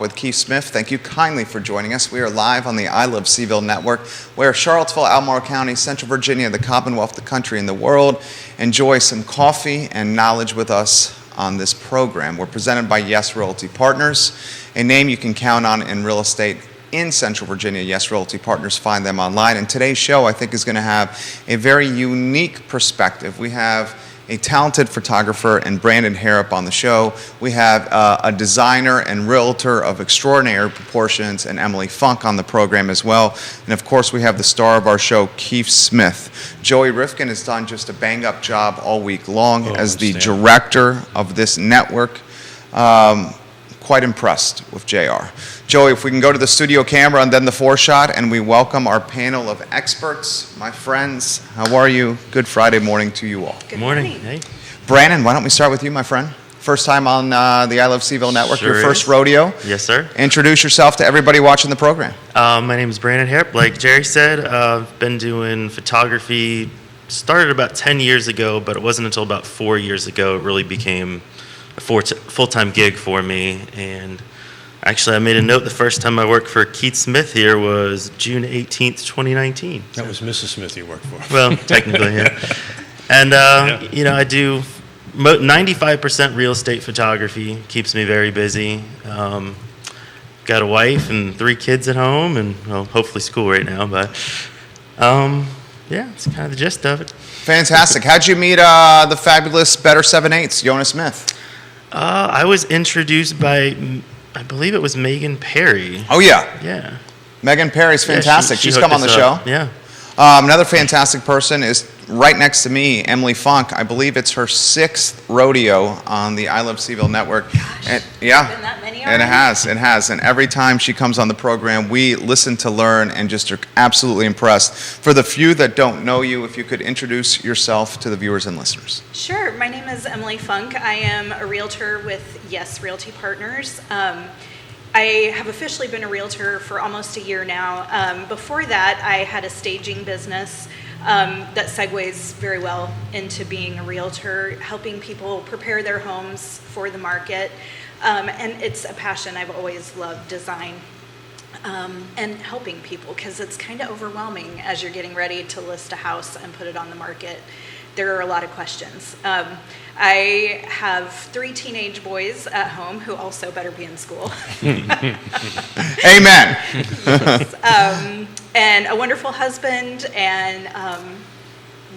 With Keith Smith. Thank you kindly for joining us. We are live on the I Love CVille Network, where Charlottesville, Albemarle County, Central Virginia, the Commonwealth, the country, and the world enjoy some coffee and knowledge with us on this program. We're presented by Yes Realty Partners, a name you can count on in real estate in Central Virginia. Yes Realty Partners, find them online. And today's show, I think, is going to have a very unique perspective. We have a talented photographer and Brandon Harrop on the show. We have a designer and realtor of extraordinary proportions, and Emily Funk on the program as well. And of course, we have the star of our show, Keith Smith. Joey Rifkin has done just a bang-up job all week long as the director of this network. Quite impressed with JR. Joey, if we can go to the studio camera and then the four-shot, and we welcome our panel of experts. My friends, how are you? Good Friday morning to you all. Good morning. Hey. Brandon, why don't we start with you, my friend? First time on the I Love CVille Network, Sure your first is. rodeo. Yes, sir. Introduce yourself to everybody watching the program. My name is Brandon Harrop. Like Jerry said, I've been doing photography, started about 10 years ago, but it wasn't until about 4 years ago it really became a full-time gig for me. And actually, I made a note the first time I worked for Keith Smith here was June 18th, 2019. That was Mrs. Smith you worked for. Well, technically, yeah. And, you know, I do 95% real estate photography, keeps me very busy. Got a wife and 3 kids at home, and, well, hopefully school right now, but, yeah, it's kind of the gist of it. Fantastic. How'd you meet the fabulous Better 7/8, Yonna Smith? I was introduced by, I believe it was Megan Perry. Oh, yeah. Yeah. Megan Perry's fantastic. She She's hooked come on the us show. up. Yeah. Another fantastic person is right next to me, Emily Funk. I believe it's her 6th rodeo on the I Love CVille Network. Gosh, And, yeah, been that many and already? it has. And every time she comes on the program, we listen to learn and just are absolutely impressed. For the few that don't know you, if you could introduce yourself to the viewers and listeners. Sure. My name is Emily Funk. I am a realtor with Yes Realty Partners. I have officially been a realtor for almost a year now. Before that, I had a staging business that segues very well into being a realtor, helping people prepare their homes for the market. And it's a passion. I've always loved design and helping people, because it's kind of overwhelming as you're getting ready to list a house and put it on the market. There are a lot of questions. I have 3 teenage boys at home who also better be in school. Amen. Yes. And a wonderful husband, and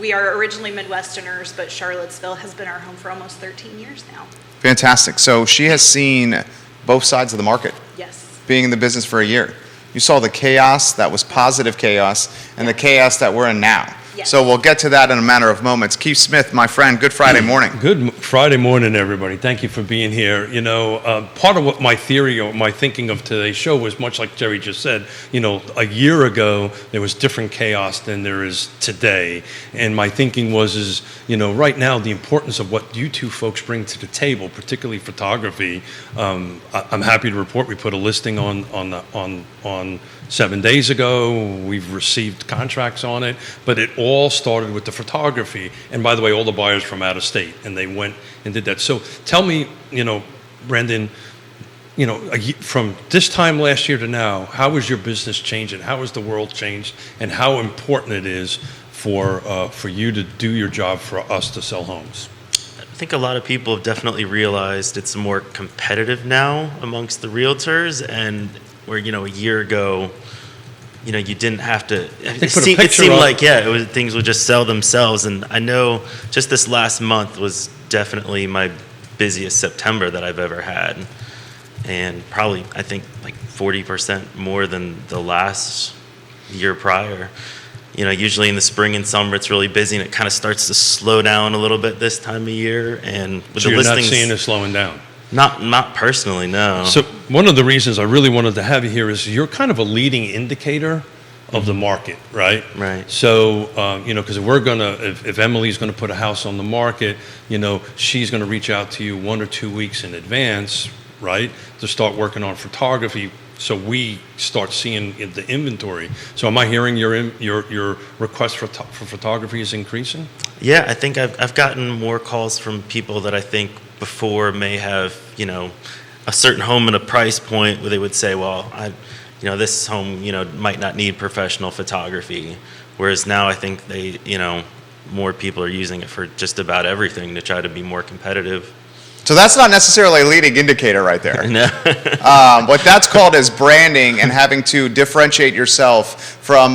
we are originally Midwesterners, but Charlottesville has been our home for almost 13 years now. Fantastic. So she has seen both sides of the market, Yes. being in the business for a year. You saw the chaos that was positive chaos and the chaos that we're in now. Yes. So we'll get to that in a matter of moments. Keith Smith, my friend, good Friday morning. Good Friday morning, everybody. Thank you for being here. You know, part of what my theory or my thinking of today's show was much like Jerry just said. You know, a year ago, there was different chaos than there is today. And my thinking was, you know, right now, the importance of what you two folks bring to the table, particularly photography. I'm happy to report we put a listing on 7 days ago. We've received contracts on it, but it all started with the photography. And by the way, all the buyers from out of state, and they went and did that. So tell me, you know, Brandon, you know, from this time last year to now, how has your business changed, and how has the world changed, and how important it is for you to do your job for us to sell homes? I think a lot of people have definitely realized it's more competitive now amongst the realtors, and where, you know, a year ago, you know, you didn't have to. It seemed like, yeah, things would just sell themselves. And I know just this last month was definitely my busiest September that I've ever had, and probably, I think, like 40% more than the last year prior. You know, usually in the spring and summer it's really busy, and it kind of starts to slow down a little bit this time of year. And with So the you're listings, not seeing it slowing down? Not personally, no. So one of the reasons I really wanted to have you here is you're kind of a leading indicator of the market, right? Right. So, you know, because if Emily's going to put a house on the market, you know, she's going to reach out to you 1 or 2 weeks in advance, right, to start working on photography. So we start seeing the inventory. So am I hearing your request for photography is increasing? Yeah, I think I've gotten more calls from people that I think before may have, you know, a certain home at a price point where they would say, well, this home, might not need professional photography. Whereas now I think they, more people are using it for just about everything to try to be more competitive. So that's not necessarily a leading indicator right there. No. What that's called is branding and having to differentiate yourself from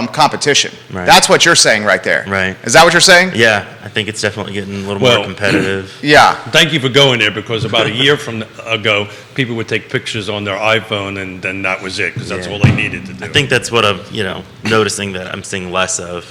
competition. Right. That's what you're saying right there. Right. Is that what you're saying? Yeah, I think it's definitely getting a little more competitive. Yeah. Thank you for going there, because about a year ago, people would take pictures on their iPhone, and then that was it, because that's all they needed to do. I think that's what I'm, noticing that I'm seeing less of.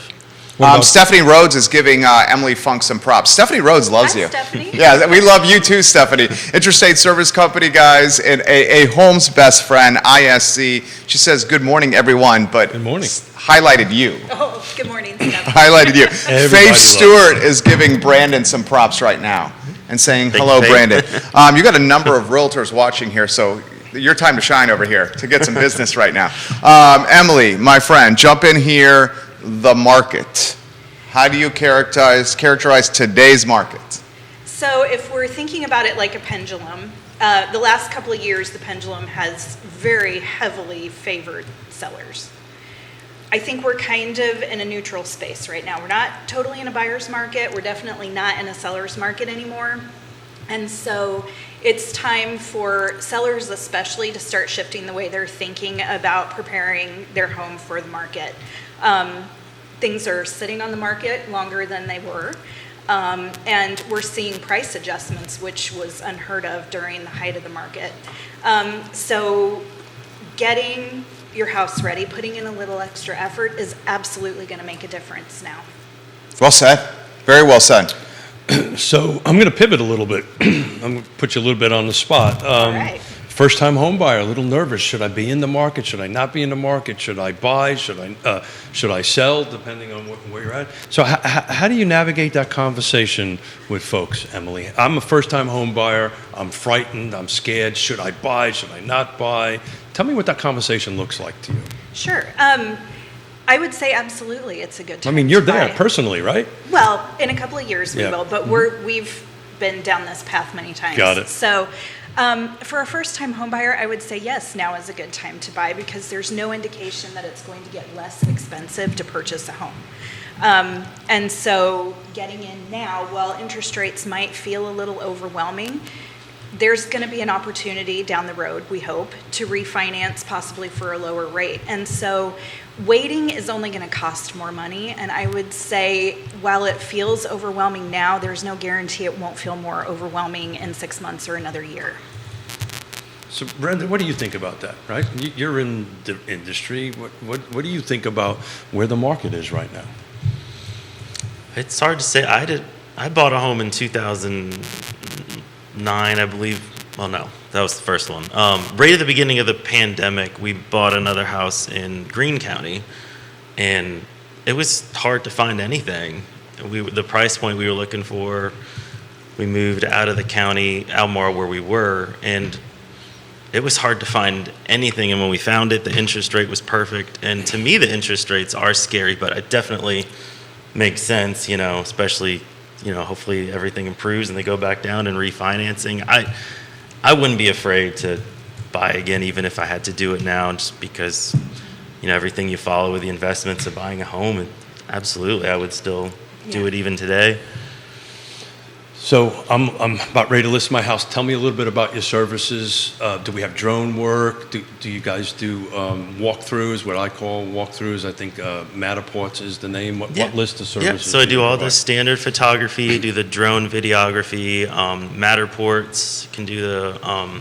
Stephanie Rhodes is giving Emily Funk some props. Stephanie Rhodes loves Hi, you. Stephanie. Yeah, we love you too, Stephanie. Intrastate Service Company, guys, and a home's best friend, ISC. She says, good morning, everyone, but Good morning. Highlighted you. Oh, good morning, Stephanie. Highlighted you. Everybody Faith loves Stewart is giving Brandon some props right now and saying, Thank hello, you, Brandon. Faith. You got a number of realtors watching here, so your time to shine over here to get some business right now. Emily, my friend, jump in here, the market. How do you characterize today's market? So if we're thinking about it like a pendulum, the last couple of years, the pendulum has very heavily favored sellers. I think we're kind of in a neutral space right now. We're not totally in a buyer's market. We're definitely not in a seller's market anymore. And so it's time for sellers especially to start shifting the way they're thinking about preparing their home for the market. Things are sitting on the market longer than they were. And we're seeing price adjustments, which was unheard of during the height of the market. So getting your house ready, putting in a little extra effort is absolutely going to make a difference now. Well said. Very well said. So I'm going to pivot a little bit. I'm going to put you a little bit on the spot. All right. First-time home buyer, a little nervous. Should I be in the market? Should I not be in the market? Should I buy? Should I sell? Depending on where you're at. So how do you navigate that conversation with folks, Emily? I'm a first-time home buyer. I'm frightened. I'm scared. Should I buy? Should I not buy? Tell me what that conversation looks like to you. Sure. I would say absolutely it's a good time. I mean, you're to there buy. personally, right? Well, in a couple of years we Yeah. will, but we've been down this path many times. Got it. So for a first-time home buyer, I would say yes, now is a good time to buy because there's no indication that it's going to get less expensive to purchase a home. And so getting in now, while interest rates might feel a little overwhelming, there's going to be an opportunity down the road, we hope, to refinance possibly for a lower rate. And so waiting is only going to cost more money. And I would say while it feels overwhelming now, there's no guarantee it won't feel more overwhelming in 6 months or another year. So, Brandon, what do you think about that, right? You're in the industry. What do you think about where the market is right now? It's hard to say. I bought a home in 2009, I believe. Well, no, that was the first one. Right at the beginning of the pandemic, we bought another house in Greene County, and it was hard to find anything. The price point we were looking for, we moved out of the county, Almar, where we were, and it was hard to find anything. And when we found it, the interest rate was perfect. And to me, the interest rates are scary, but it definitely makes sense, especially, hopefully everything improves and they go back down and refinancing. I wouldn't be afraid to buy again, even if I had to do it now, just because, everything you follow with the investments of buying a home, and absolutely, I would still do it even today. So I'm about ready to list my house. Tell me a little bit about your services. Do we have drone work? Do you guys do walkthroughs, what I call walkthroughs? I think Matterports is the name. What list of services? Yeah, so I do all the provide? standard photography, do the drone videography, Matterports, can do the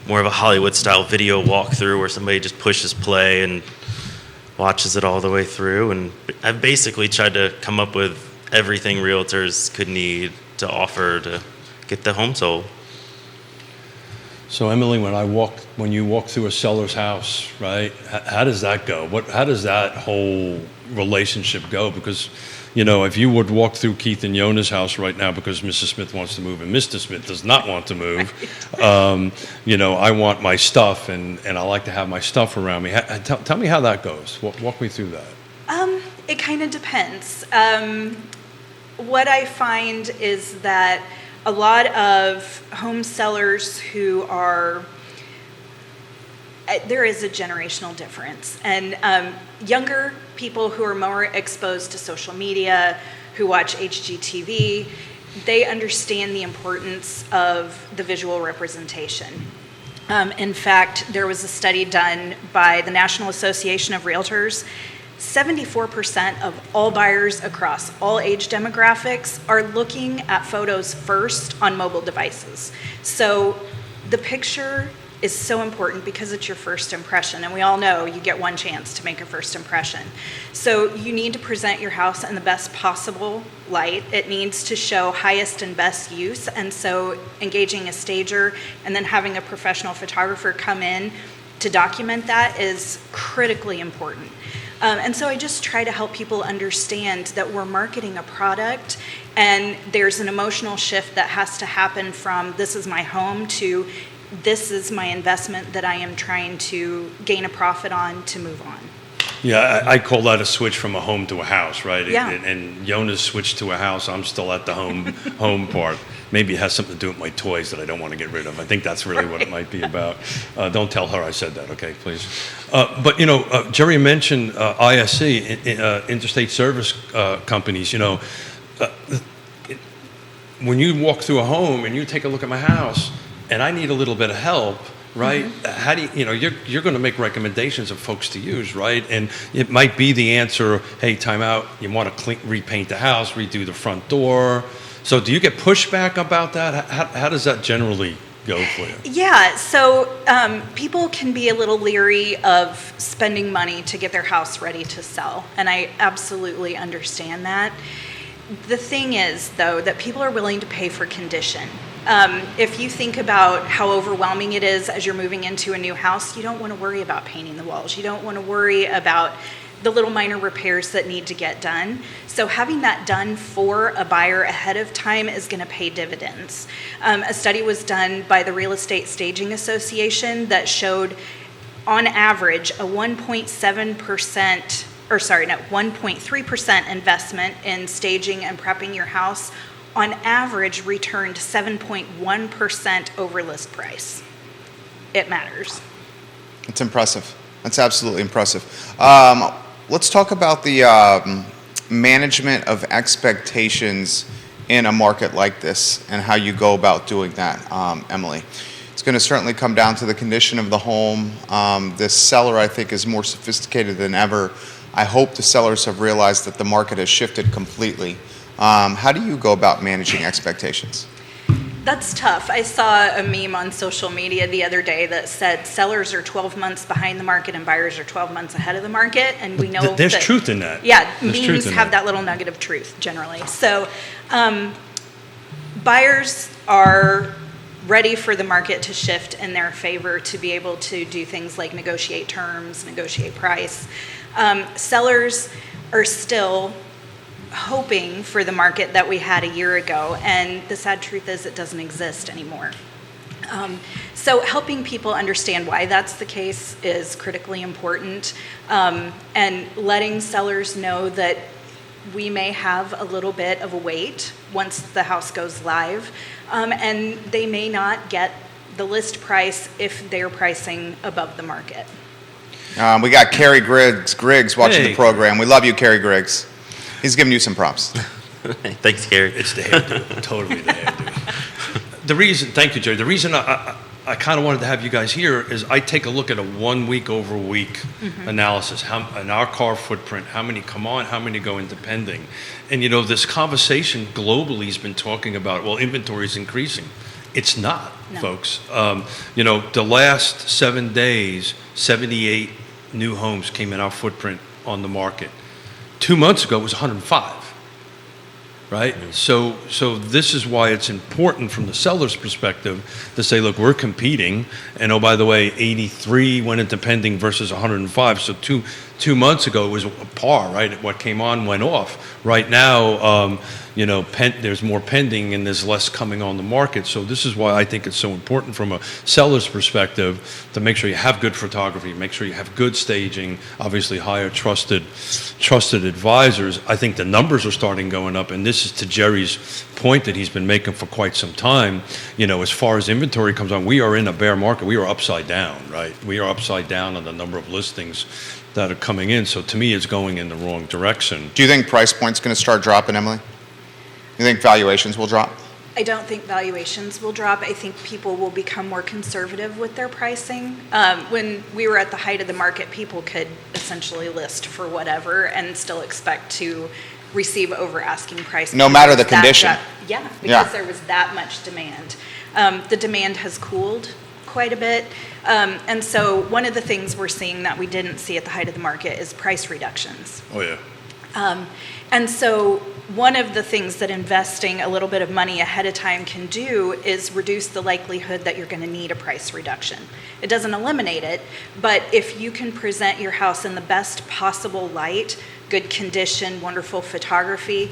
more of a Hollywood-style video walkthrough where somebody just pushes play and watches it all the way through. And I've basically tried to come up with everything realtors could need to offer to get the home sold. So Emily, when you walk through a seller's house, right? How does that go? How does that whole relationship go? Because, if you would walk through Keith and Yonna's house right now because Mrs. Smith wants to move and Mr. Smith does not want to move, I want my stuff and I like to have my stuff around me. Tell me how that goes. Walk me through that. It kind of depends. What I find is that a lot of home sellers who are, there is a generational difference. And younger people who are more exposed to social media, who watch HGTV, they understand the importance of the visual representation. In fact, there was a study done by the National Association of Realtors. 74% of all buyers across all age demographics are looking at photos first on mobile devices. So the picture is so important because it's your first impression, and we all know you get one chance to make a first impression. So you need to present your house in the best possible light. It needs to show highest and best use, and so engaging a stager and then having a professional photographer come in to document that is critically important. And so I just try to help people understand that we're marketing a product, and there's an emotional shift that has to happen from this is my home to this is my investment that I am trying to gain a profit on to move on. Yeah, I call that a switch from a home to a house, right? Yeah. And Yonna's switched to a house. I'm still at the home part. Maybe it has something to do with my toys that I don't want to get rid of. I think that's really what it might be about. Don't tell her I said that, okay, please. But, Jerry mentioned ISC, Interstate Service Companies. When you walk through a home and you take a look at my house and I need a little bit of help, right? Mm-hmm. How do you're going to make recommendations of folks to use, right? And it might be the answer, hey, time out, you want to repaint the house, redo the front door. So do you get pushback about that? How does that generally go for you? Yeah, so people can be a little leery of spending money to get their house ready to sell, and I absolutely understand that. The thing is, though, that people are willing to pay for condition. If you think about how overwhelming it is as you're moving into a new house, you don't want to worry about painting the walls. You don't want to worry about the little minor repairs that need to get done. So having that done for a buyer ahead of time is going to pay dividends. A study was done by the Real Estate Staging Association that showed, on average, a 1.3% investment in staging and prepping your house, on average returned 7.1% over list price. It matters. It's impressive. That's absolutely impressive. Let's talk about the management of expectations in a market like this and how you go about doing that, Emily. It's going to certainly come down to the condition of the home. This seller, I think, is more sophisticated than ever. I hope the sellers have realized that the market has shifted completely. How do you go about managing expectations? That's tough. I saw a meme on social media the other day that said sellers are 12 months behind the market and buyers are 12 months ahead of the market, and we know there's truth in that. Yeah, memes have that little nugget of truth generally. So buyers are ready for the market to shift in their favor to be able to do things like negotiate terms, negotiate price. Sellers are still hoping for the market that we had a year ago, and the sad truth is it doesn't exist anymore. So helping people understand why that's the case is critically important, and letting sellers know that we may have a little bit of a wait once the house goes live, and they may not get the list price if they're pricing above the market. We got Kerry Griggs watching the program. We love you, Kerry Griggs. He's giving you some props. Thanks, Gary. It's the hairdo. Totally the hairdo. Thank you, Jerry. The reason I kind of wanted to have you guys here is I take a look at a 1 week over week analysis. In our car footprint, how many come on, how many go into pending. And this conversation globally has been talking about, well, inventory is increasing. It's not, folks. The last 7 days, 78 new homes came in our footprint on the market. 2 months ago, it was 105, right? So this is why it's important from the seller's perspective to say, look, we're competing, and oh, by the way, 83 went into pending versus 105. So two months ago, it was a par, right? What came on went off. Right now, there's more pending and there's less coming on the market. So this is why I think it's so important from a seller's perspective to make sure you have good photography, make sure you have good staging, obviously hire trusted advisors. I think the numbers are starting going up, and this is to Jerry's point that he's been making for quite some time. As far as inventory comes on, we are in a bear market. We are upside down, right? We are upside down on the number of listings that are coming in. So to me, it's going in the wrong direction. Do you think price point's going to start dropping, Emily? You think valuations will drop? I don't think valuations will drop. I think people will become more conservative with their pricing. When we were at the height of the market, people could essentially list for whatever and still expect to receive over asking price. No matter the condition. Because there was that much demand. The demand has cooled quite a bit. And so one of the things we're seeing that we didn't see at the height of the market is price reductions. Oh, yeah. And so one of the things that investing a little bit of money ahead of time can do is reduce the likelihood that you're going to need a price reduction. It doesn't eliminate it, but if you can present your house in the best possible light, good condition, wonderful photography,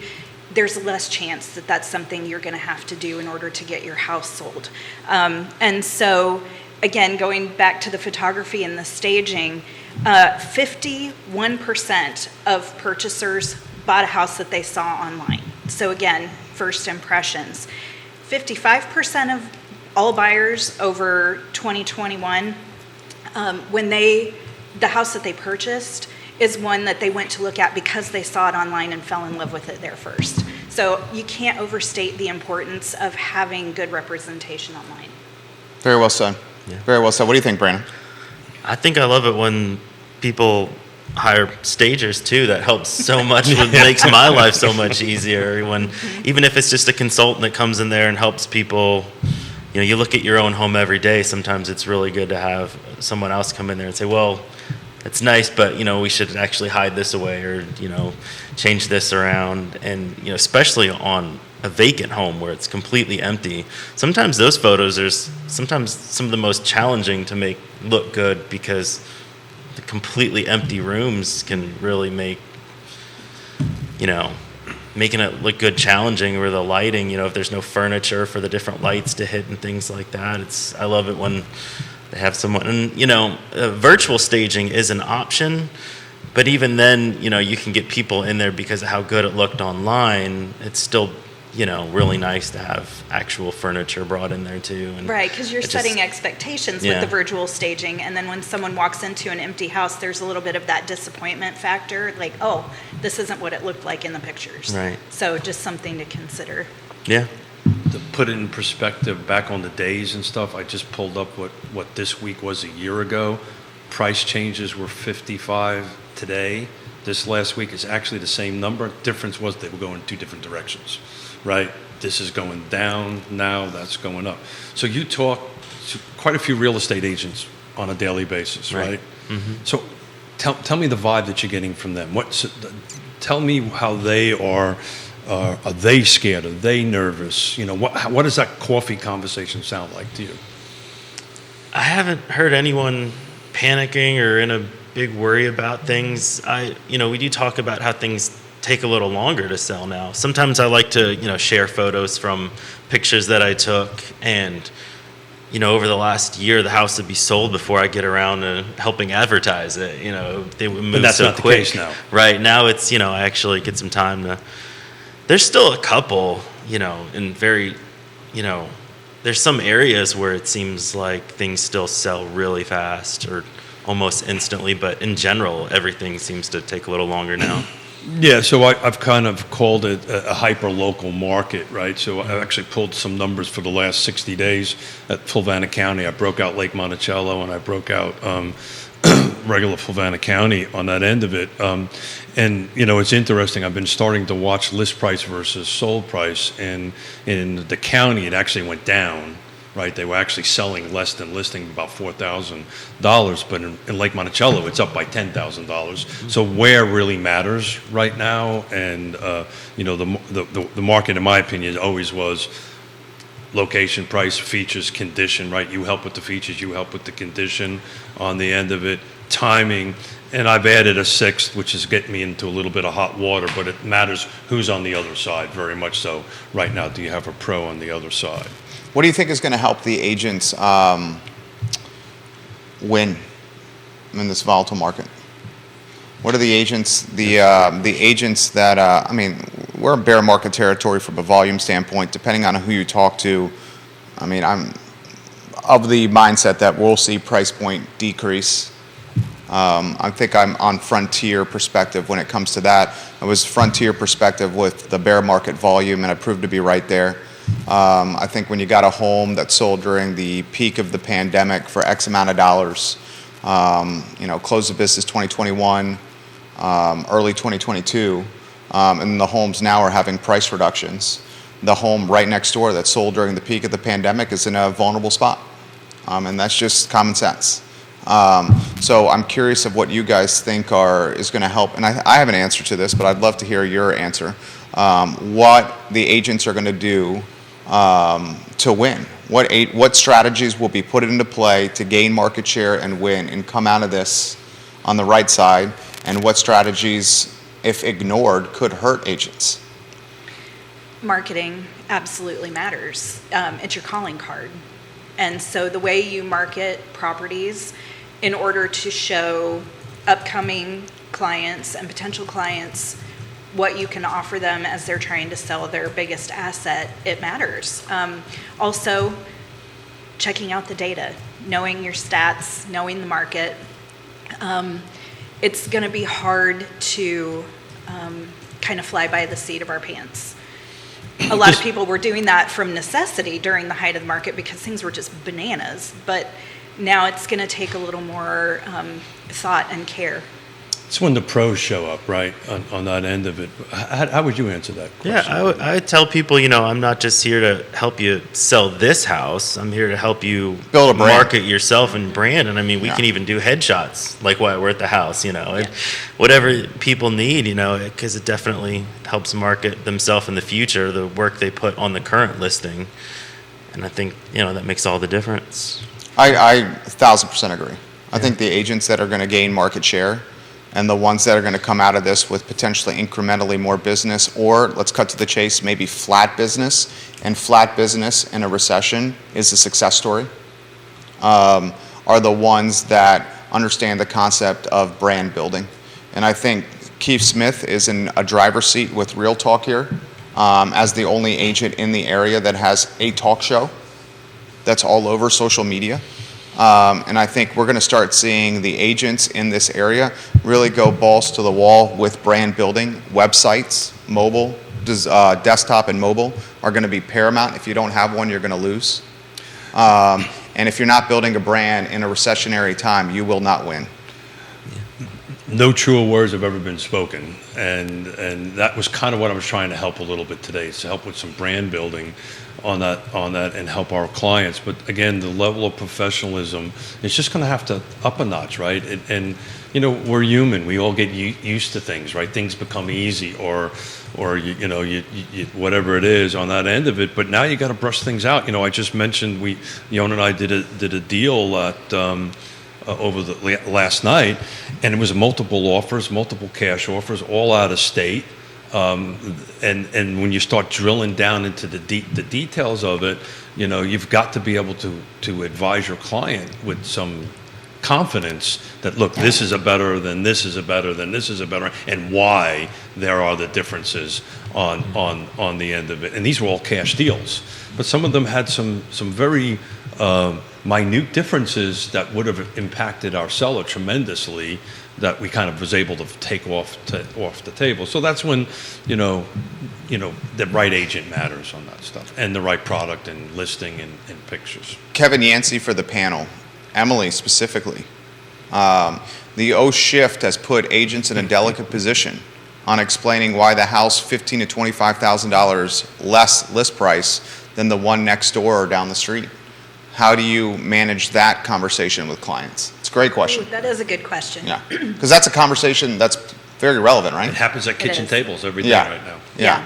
there's less chance that that's something you're going to have to do in order to get your house sold. And so, again, going back to the photography and the staging, 51% of purchasers bought a house that they saw online. So again, first impressions. 55% of all buyers over 2021, the house that they purchased is one that they went to look at because they saw it online and fell in love with it there first. So you can't overstate the importance of having good representation online. Very well said. Yeah. Very well said. What do you think, Brandon? I think I love it when people hire stagers too. That helps so much. It makes my life so much easier. When even if it's just a consultant that comes in there and helps people, you look at your own home every day. Sometimes it's really good to have someone else come in there and say, well, it's nice, but we should actually hide this away, or change this around. And especially on a vacant home where it's completely empty, sometimes those photos are sometimes some of the most challenging to make look good, because the completely empty rooms can really make making it look good challenging, or the lighting, if there's no furniture for the different lights to hit and things like that. I love it when they have someone, and virtual staging is an option, but even then, you can get people in there because of how good it looked online. It's still really nice to have actual furniture brought in there too. And right, because you're setting expectations with the virtual staging, and then when someone walks into an empty house, there's a little bit of that disappointment factor, like, oh, this isn't what it looked like in the pictures. Right. So just something to consider. Yeah. To put it in perspective, back on the days and stuff, I just pulled up what this week was a year ago. Price changes were 55 today. This last week is actually the same number. Difference was they were going in two different directions. Right? This is going down now, that's going up. So you talk to quite a few real estate agents on a daily basis, right? Mm-hmm. So tell me the vibe that you're getting from them. Tell me how they are. Are they scared? Are they nervous? What does that coffee conversation sound like to you? I haven't heard anyone panicking or in a big worry about things. We do talk about how things take a little longer to sell now. Sometimes I like to, share photos from pictures that I took, and, over the last year, the house would be sold before I get around to helping advertise it. They would move that's so not quick. The case now. Right now, it's I actually get some time to. There's still a couple, in very, there's some areas where it seems like things still sell really fast or almost instantly, but in general, everything seems to take a little longer now. Yeah, so I've kind of called it a hyper-local market, right? So I actually pulled some numbers for the last 60 days at Fulvana County. I broke out Lake Monticello, and I broke out regular Fulvana County on that end of it. And, it's interesting. I've been starting to watch list price versus sold price, and in the county, it actually went down. Right, they were actually selling less than listing, about $4,000, but in Lake Monticello, it's up by $10,000. So where really matters right now, and the market, in my opinion, always was location, price, features, condition, right? You help with the features, you help with the condition on the end of it, timing, and I've added a sixth, which is getting me into a little bit of hot water, but it matters who's on the other side, very much so. Right now, do you have a pro on the other side? What do you think is going to help the agents win in this volatile market? What are the agents, the agents that, I mean, we're in bear market territory from a volume standpoint, depending on who you talk to. I mean, I'm of the mindset that we'll see price point decrease. I think I'm on frontier perspective when it comes to that. I was frontier perspective with the bear market volume, and I proved to be right there. I think when you got a home that sold during the peak of the pandemic for X amount of dollars, closed the business 2021, early 2022, and the homes now are having price reductions. The home right next door that sold during the peak of the pandemic is in a vulnerable spot, and that's just common sense. So I'm curious of what you guys think is going to help, and I have an answer to this, but I'd love to hear your answer. What the agents are going to do to win? What strategies will be put into play to gain market share and win and come out of this on the right side? And what strategies, if ignored, could hurt agents? Marketing absolutely matters. It's your calling card. And so the way you market properties in order to show upcoming clients and potential clients what you can offer them as they're trying to sell their biggest asset, it matters. Also, checking out the data, knowing your stats, knowing the market. It's going to be hard to kind of fly by the seat of our pants. A lot of people were doing that from necessity during the height of the market because things were just bananas. But now it's going to take a little more thought and care. It's when the pros show up, right, on that end of it. How would you answer that question? Yeah, I would tell people, I'm not just here to help you sell this house. I'm here to help you build a brand, market yourself and brand. And I mean, we can even do headshots like while we're at the house, and whatever people need, because it definitely helps market themselves in the future, the work they put on the current listing. And I think, that makes all the difference. I 1,000% agree. I think the agents that are going to gain market share and the ones that are going to come out of this with potentially incrementally more business, or let's cut to the chase, maybe flat business, and flat business in a recession is a success story, are the ones that understand the concept of brand building. And I think Keith Smith is in a driver's seat with Real Talk here as the only agent in the area that has a talk show that's all over social media. And I think we're going to start seeing the agents in this area really go balls to the wall with brand building. Websites, mobile, desktop and mobile are going to be paramount. If you don't have one, you're going to lose. And if you're not building a brand in a recessionary time, you will not win. No truer words have ever been spoken, and that was kind of what I was trying to help a little bit today, is to help with some brand building on that and help our clients. But again, the level of professionalism is just going to have to up a notch, right? And we're human. We all get used to things, right? Things become easy, or you whatever it is on that end of it. But now you got to brush things out. I just mentioned Yonna and I did a deal at over the last night, and it was multiple offers, multiple cash offers, all out of state. And when you start drilling down into the details of it, you've got to be able to advise your client with some confidence that, look, this is a better than this is a better than this is a better, and why there are the differences on the end of it. And these were all cash deals, but some of them had some very minute differences that would have impacted our seller tremendously, that we kind of was able to take off the table. So that's when, the right agent matters on that stuff, and the right product and listing and pictures. Kevin Yancey for the panel, Emily specifically. The O shift has put agents in a delicate position on explaining why the house $15,000 to $25,000 less list price than the one next door or down the street. How do you manage that conversation with clients? It's a great question. Ooh, that is a good question. Yeah, because that's a conversation that's very relevant, right? It happens at kitchen tables every day Yeah. right now. Yeah.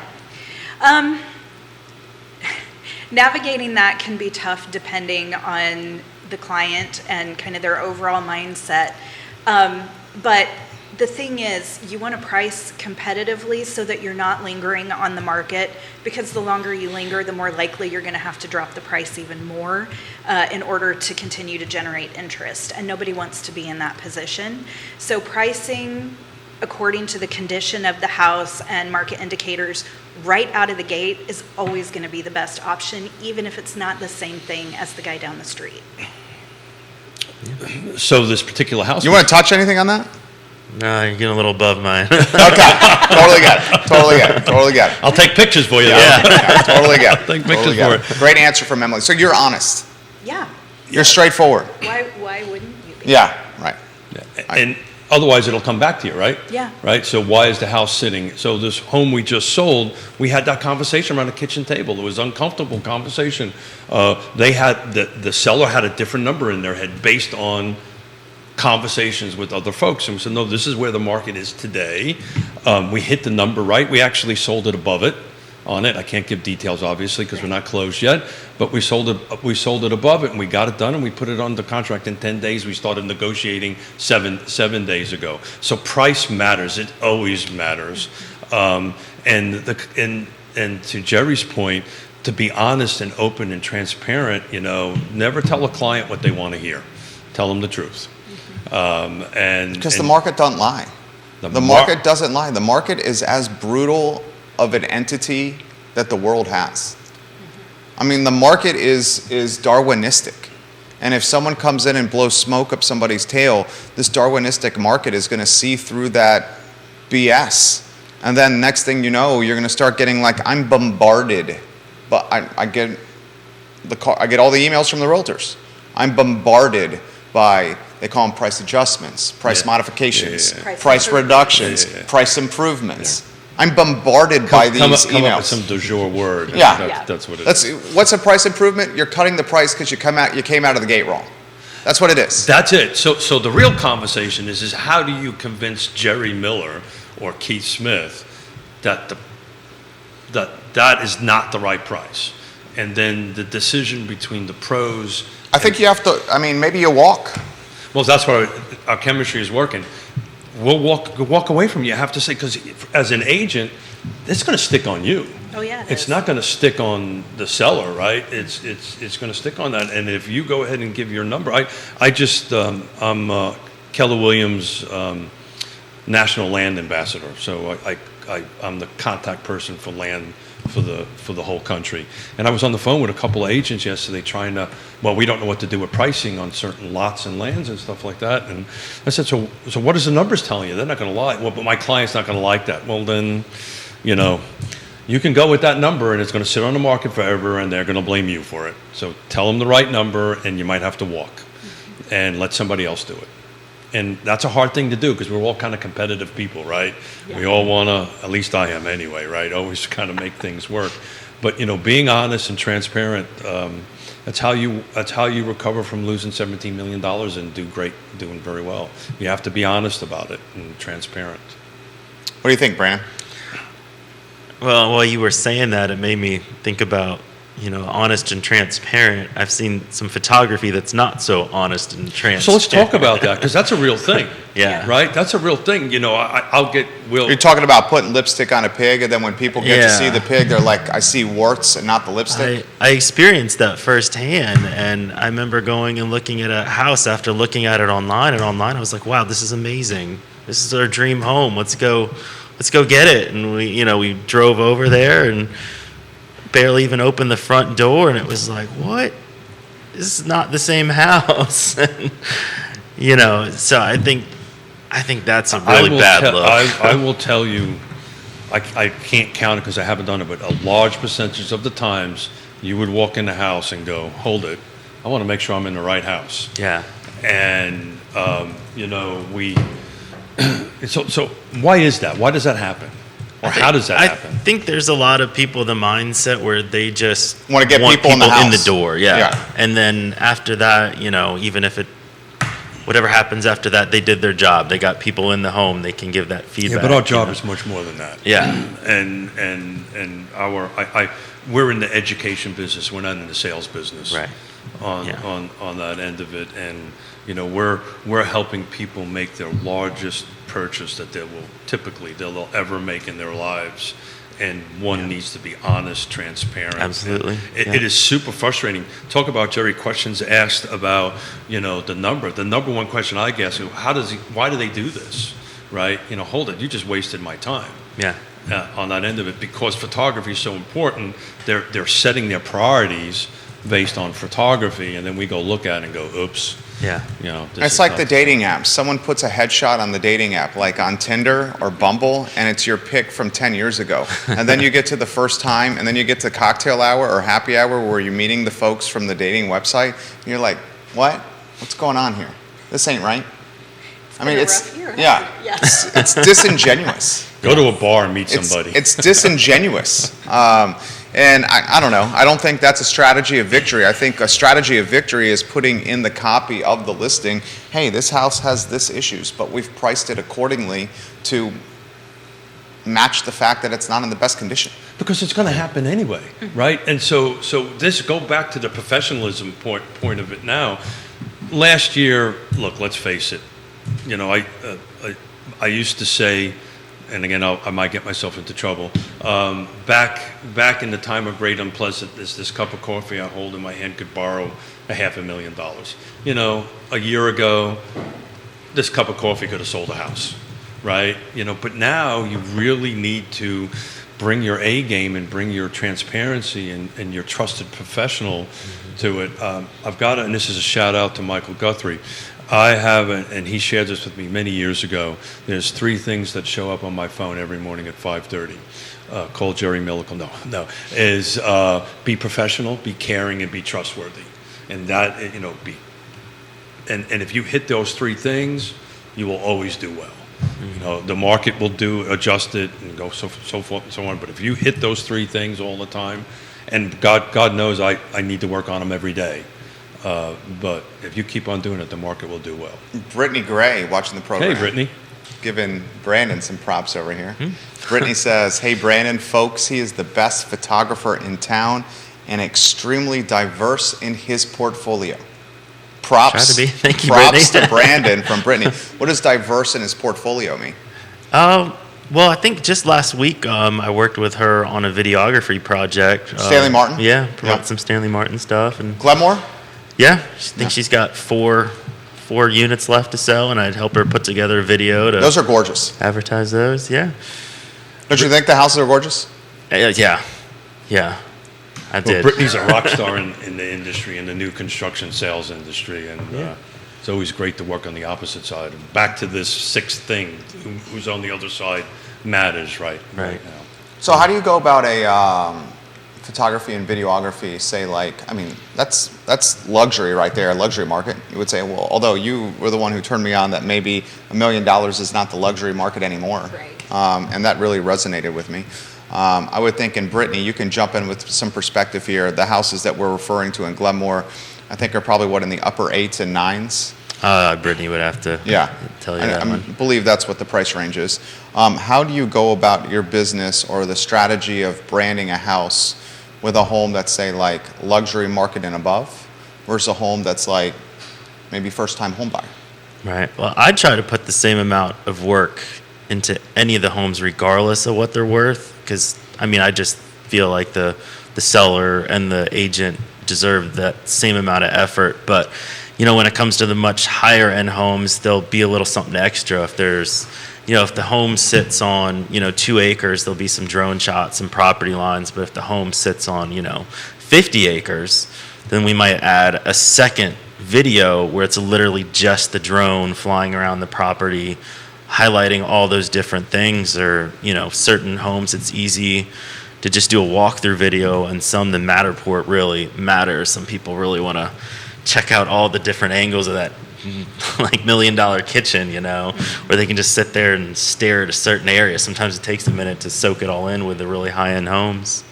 navigating that can be tough depending on the client and kind of their overall mindset. But the thing is, you want to price competitively so that you're not lingering on the market, because the longer you linger, the more likely you're going to have to drop the price even more in order to continue to generate interest. And nobody wants to be in that position. So pricing according to the condition of the house and market indicators right out of the gate is always going to be the best option, even if it's not the same thing as the guy down the street. So this particular house. You want to touch anything on that? No, you're getting a little above mine. Okay, totally get it. I'll take pictures for you. Yeah, totally get it. Take Totally pictures get for it. Great answer from Emily. So you're honest. Yeah. You're straightforward. Why wouldn't you be? Yeah, right. And otherwise, it'll come back to you, right? Yeah. Right? So why is the house sitting? So this home we just sold, we had that conversation around the kitchen table. It was an uncomfortable conversation. They had, the seller had a different number in their head based on conversations with other folks. And we said, no, this is where the market is today. We hit the number right. We actually sold it above it on it. I can't give details, obviously, because we're not closed yet. But we sold it above it, and we got it done, and we put it under contract in 10 days. We started negotiating seven days ago. So price matters. It always matters. And to Jerry's point, to be honest and open and transparent, never tell a client what they want to hear. Tell them the truth. Because the market doesn't lie. The market doesn't lie. The market is as brutal of an entity that the world has. I mean, the market is Darwinistic. And if someone comes in and blows smoke up somebody's tail, this Darwinistic market is going to see through that BS. And then next thing you know, you're going to start getting like, I'm bombarded. But I get all the emails from the realtors. I'm bombarded by, they call them price adjustments, price modifications, price reductions, price improvements. I'm bombarded by these emails. Come up with some du jour word. That's what it is. What's a price improvement? You're cutting the price because you came out of the gate wrong. That's what it is. That's it. So the real conversation is how do you convince Jerry Miller or Keith Smith that that is not the right price? And then the decision between the pros. I think you have to, maybe you walk. Well, that's where our chemistry is working. We'll walk away from you. I have to say, because as an agent, it's going to stick on you. Oh yeah. It's not going to stick on the seller, right? It's going to stick on that. And if you go ahead and give your number, I'm Keller Williams' National Land Ambassador, so I'm the contact person for land for the whole country. And I was on the phone with a couple of agents yesterday trying to, we don't know what to do with pricing on certain lots and lands and stuff like that. And I said, so what is the numbers telling you? They're not going to lie. Well, but my client's not going to like that. Well, then, you can go with that number and it's going to sit on the market forever and they're going to blame you for it. So tell them the right number and you might have to walk and let somebody else do it. And that's a hard thing to do because we're all kind of competitive people, right? Yeah. We all want to, at least I am anyway, right? Always kind of make things work. But, being honest and transparent, that's how you recover from losing $17 million and doing very well. You have to be honest about it and transparent. What do you think, Brandon? Well, while you were saying that, it made me think about, honest and transparent. I've seen some photography that's not so honest and transparent. So let's talk about that, because that's a real thing. Yeah. Right? That's a real thing. You're talking about putting lipstick on a pig, and then when people get to see the pig, they're like, I see warts and not the lipstick? I experienced that firsthand, and I remember going and looking at a house after looking at it online, and online I was like, wow, this is amazing. This is our dream home. Let's go get it. And we drove over there and barely even opened the front door, and it was like, what? This is not the same house. So I think that's a really bad look. I will tell you, I can't count it because I haven't done it, but a large percentage of the times you would walk in the house and go, hold it, I want to make sure I'm in the right house. Yeah. And so why is that? Why does that happen? Or how does that happen? I think there's a lot of people, the mindset where they just want to get people in the house. In the door, yeah. And then after that, even if it whatever happens after that, they did their job. They got people in the home. They can give that feedback. Yeah, but our job is much more than that. Yeah. And we're in the education business. We're not in the sales business. Right. On that end of it, and we're helping people make their largest purchase that they'll ever make in their lives. And one needs to be honest, transparent. Absolutely. It is super frustrating. Talk about, Jerry, questions asked about, the number. The number one question I get is, why do they do this? Right? Hold it, you just wasted my time. Yeah. On that end of it, because photography is so important, they're setting their priorities based on photography, and then we go look at it and go, oops. Yeah. It's like the dating apps. Someone puts a headshot on the dating app, like on Tinder or Bumble, and it's your pic from 10 years ago. And then you get to the first time, and then you get to cocktail hour or happy hour where you're meeting the folks from the dating website, and you're like, what? What's going on here? This ain't right. I mean, it's disingenuous. Go to a bar and meet somebody. It's disingenuous. And I don't know. I don't think that's a strategy of victory. I think a strategy of victory is putting in the copy of the listing, hey, this house has this issues, but we've priced it accordingly to match the fact that it's not in the best condition. Because it's going to happen anyway, right? And so this, go back to the professionalism point of it now. Last year, look, let's face it, I used to say, and again, I might get myself into trouble. Back in the time of great unpleasantness, this cup of coffee I hold in my hand could borrow $500,000. A year ago, this cup of coffee could have sold a house, right? But now you really need to bring your A game and bring your transparency and your trusted professional to it. I've got it, and this is a shout out to Michael Guthrie. I have, and he shared this with me many years ago. There's 3 things that show up on my phone every morning at 5:30. Call Jerry Millical. No. Is be professional, be caring, and be trustworthy. And that, and if you hit those 3 things, you will always do well. The market will adjust it and go so forth and so on. But if you hit those 3 things all the time, and God knows I need to work on them every day. But if you keep on doing it, the market will do well. Brittany Gray, watching the program. Hey, Brittany. Giving Brandon some props over here. Brittany says, hey, Brandon, folks, he is the best photographer in town and extremely diverse in his portfolio. Props. Try to be. Thank you, props Brittany. to Brandon from Brittany. What does diverse in his portfolio mean? Well, I think just last week I worked with her on a videography project. Stanley Martin? Yeah, promote some Stanley Martin stuff. And Glenmore? yeah, I think she's got four units left to sell, and I'd help her put together a video to Those are gorgeous. advertise those. Yeah. Don't you think the houses are gorgeous? Yeah. I did. Brittany's a rock star in the industry, in the new construction sales industry, and it's always great to work on the opposite side. And back to this 6th thing, who's on the other side matters right now. So how do you go about a photography and videography, say, that's luxury right there, luxury market. You would say, well, although you were the one who turned me on that maybe $1 million is not the luxury market anymore. Right. And that really resonated with me. I would think, in Brittany, you can jump in with some perspective here. The houses that we're referring to in Glenmore, I think are probably in the upper 8s and 9s. Brittany would have to tell you that one. I believe that's what the price range is. How do you go about your business or the strategy of branding a house with a home that's, say, like luxury market and above versus a home that's like maybe first-time home buyer? Right. Well, I try to put the same amount of work into any of the homes regardless of what they're worth, because, I just feel like the seller and the agent deserve that same amount of effort. But, when it comes to the much higher end homes, there'll be a little something extra. If there's, if the home sits on, 2 acres, there'll be some drone shots, some property lines. But if the home sits on, 50 acres, then we might add a second video where it's literally just the drone flying around the property, highlighting all those different things. Or, certain homes, it's easy to just do a walkthrough video, and some, the Matterport really matters. Some people really want to check out all the different angles of that $1 million kitchen, where they can just sit there and stare at a certain area. Sometimes it takes a minute to soak it all in with the really high-end homes.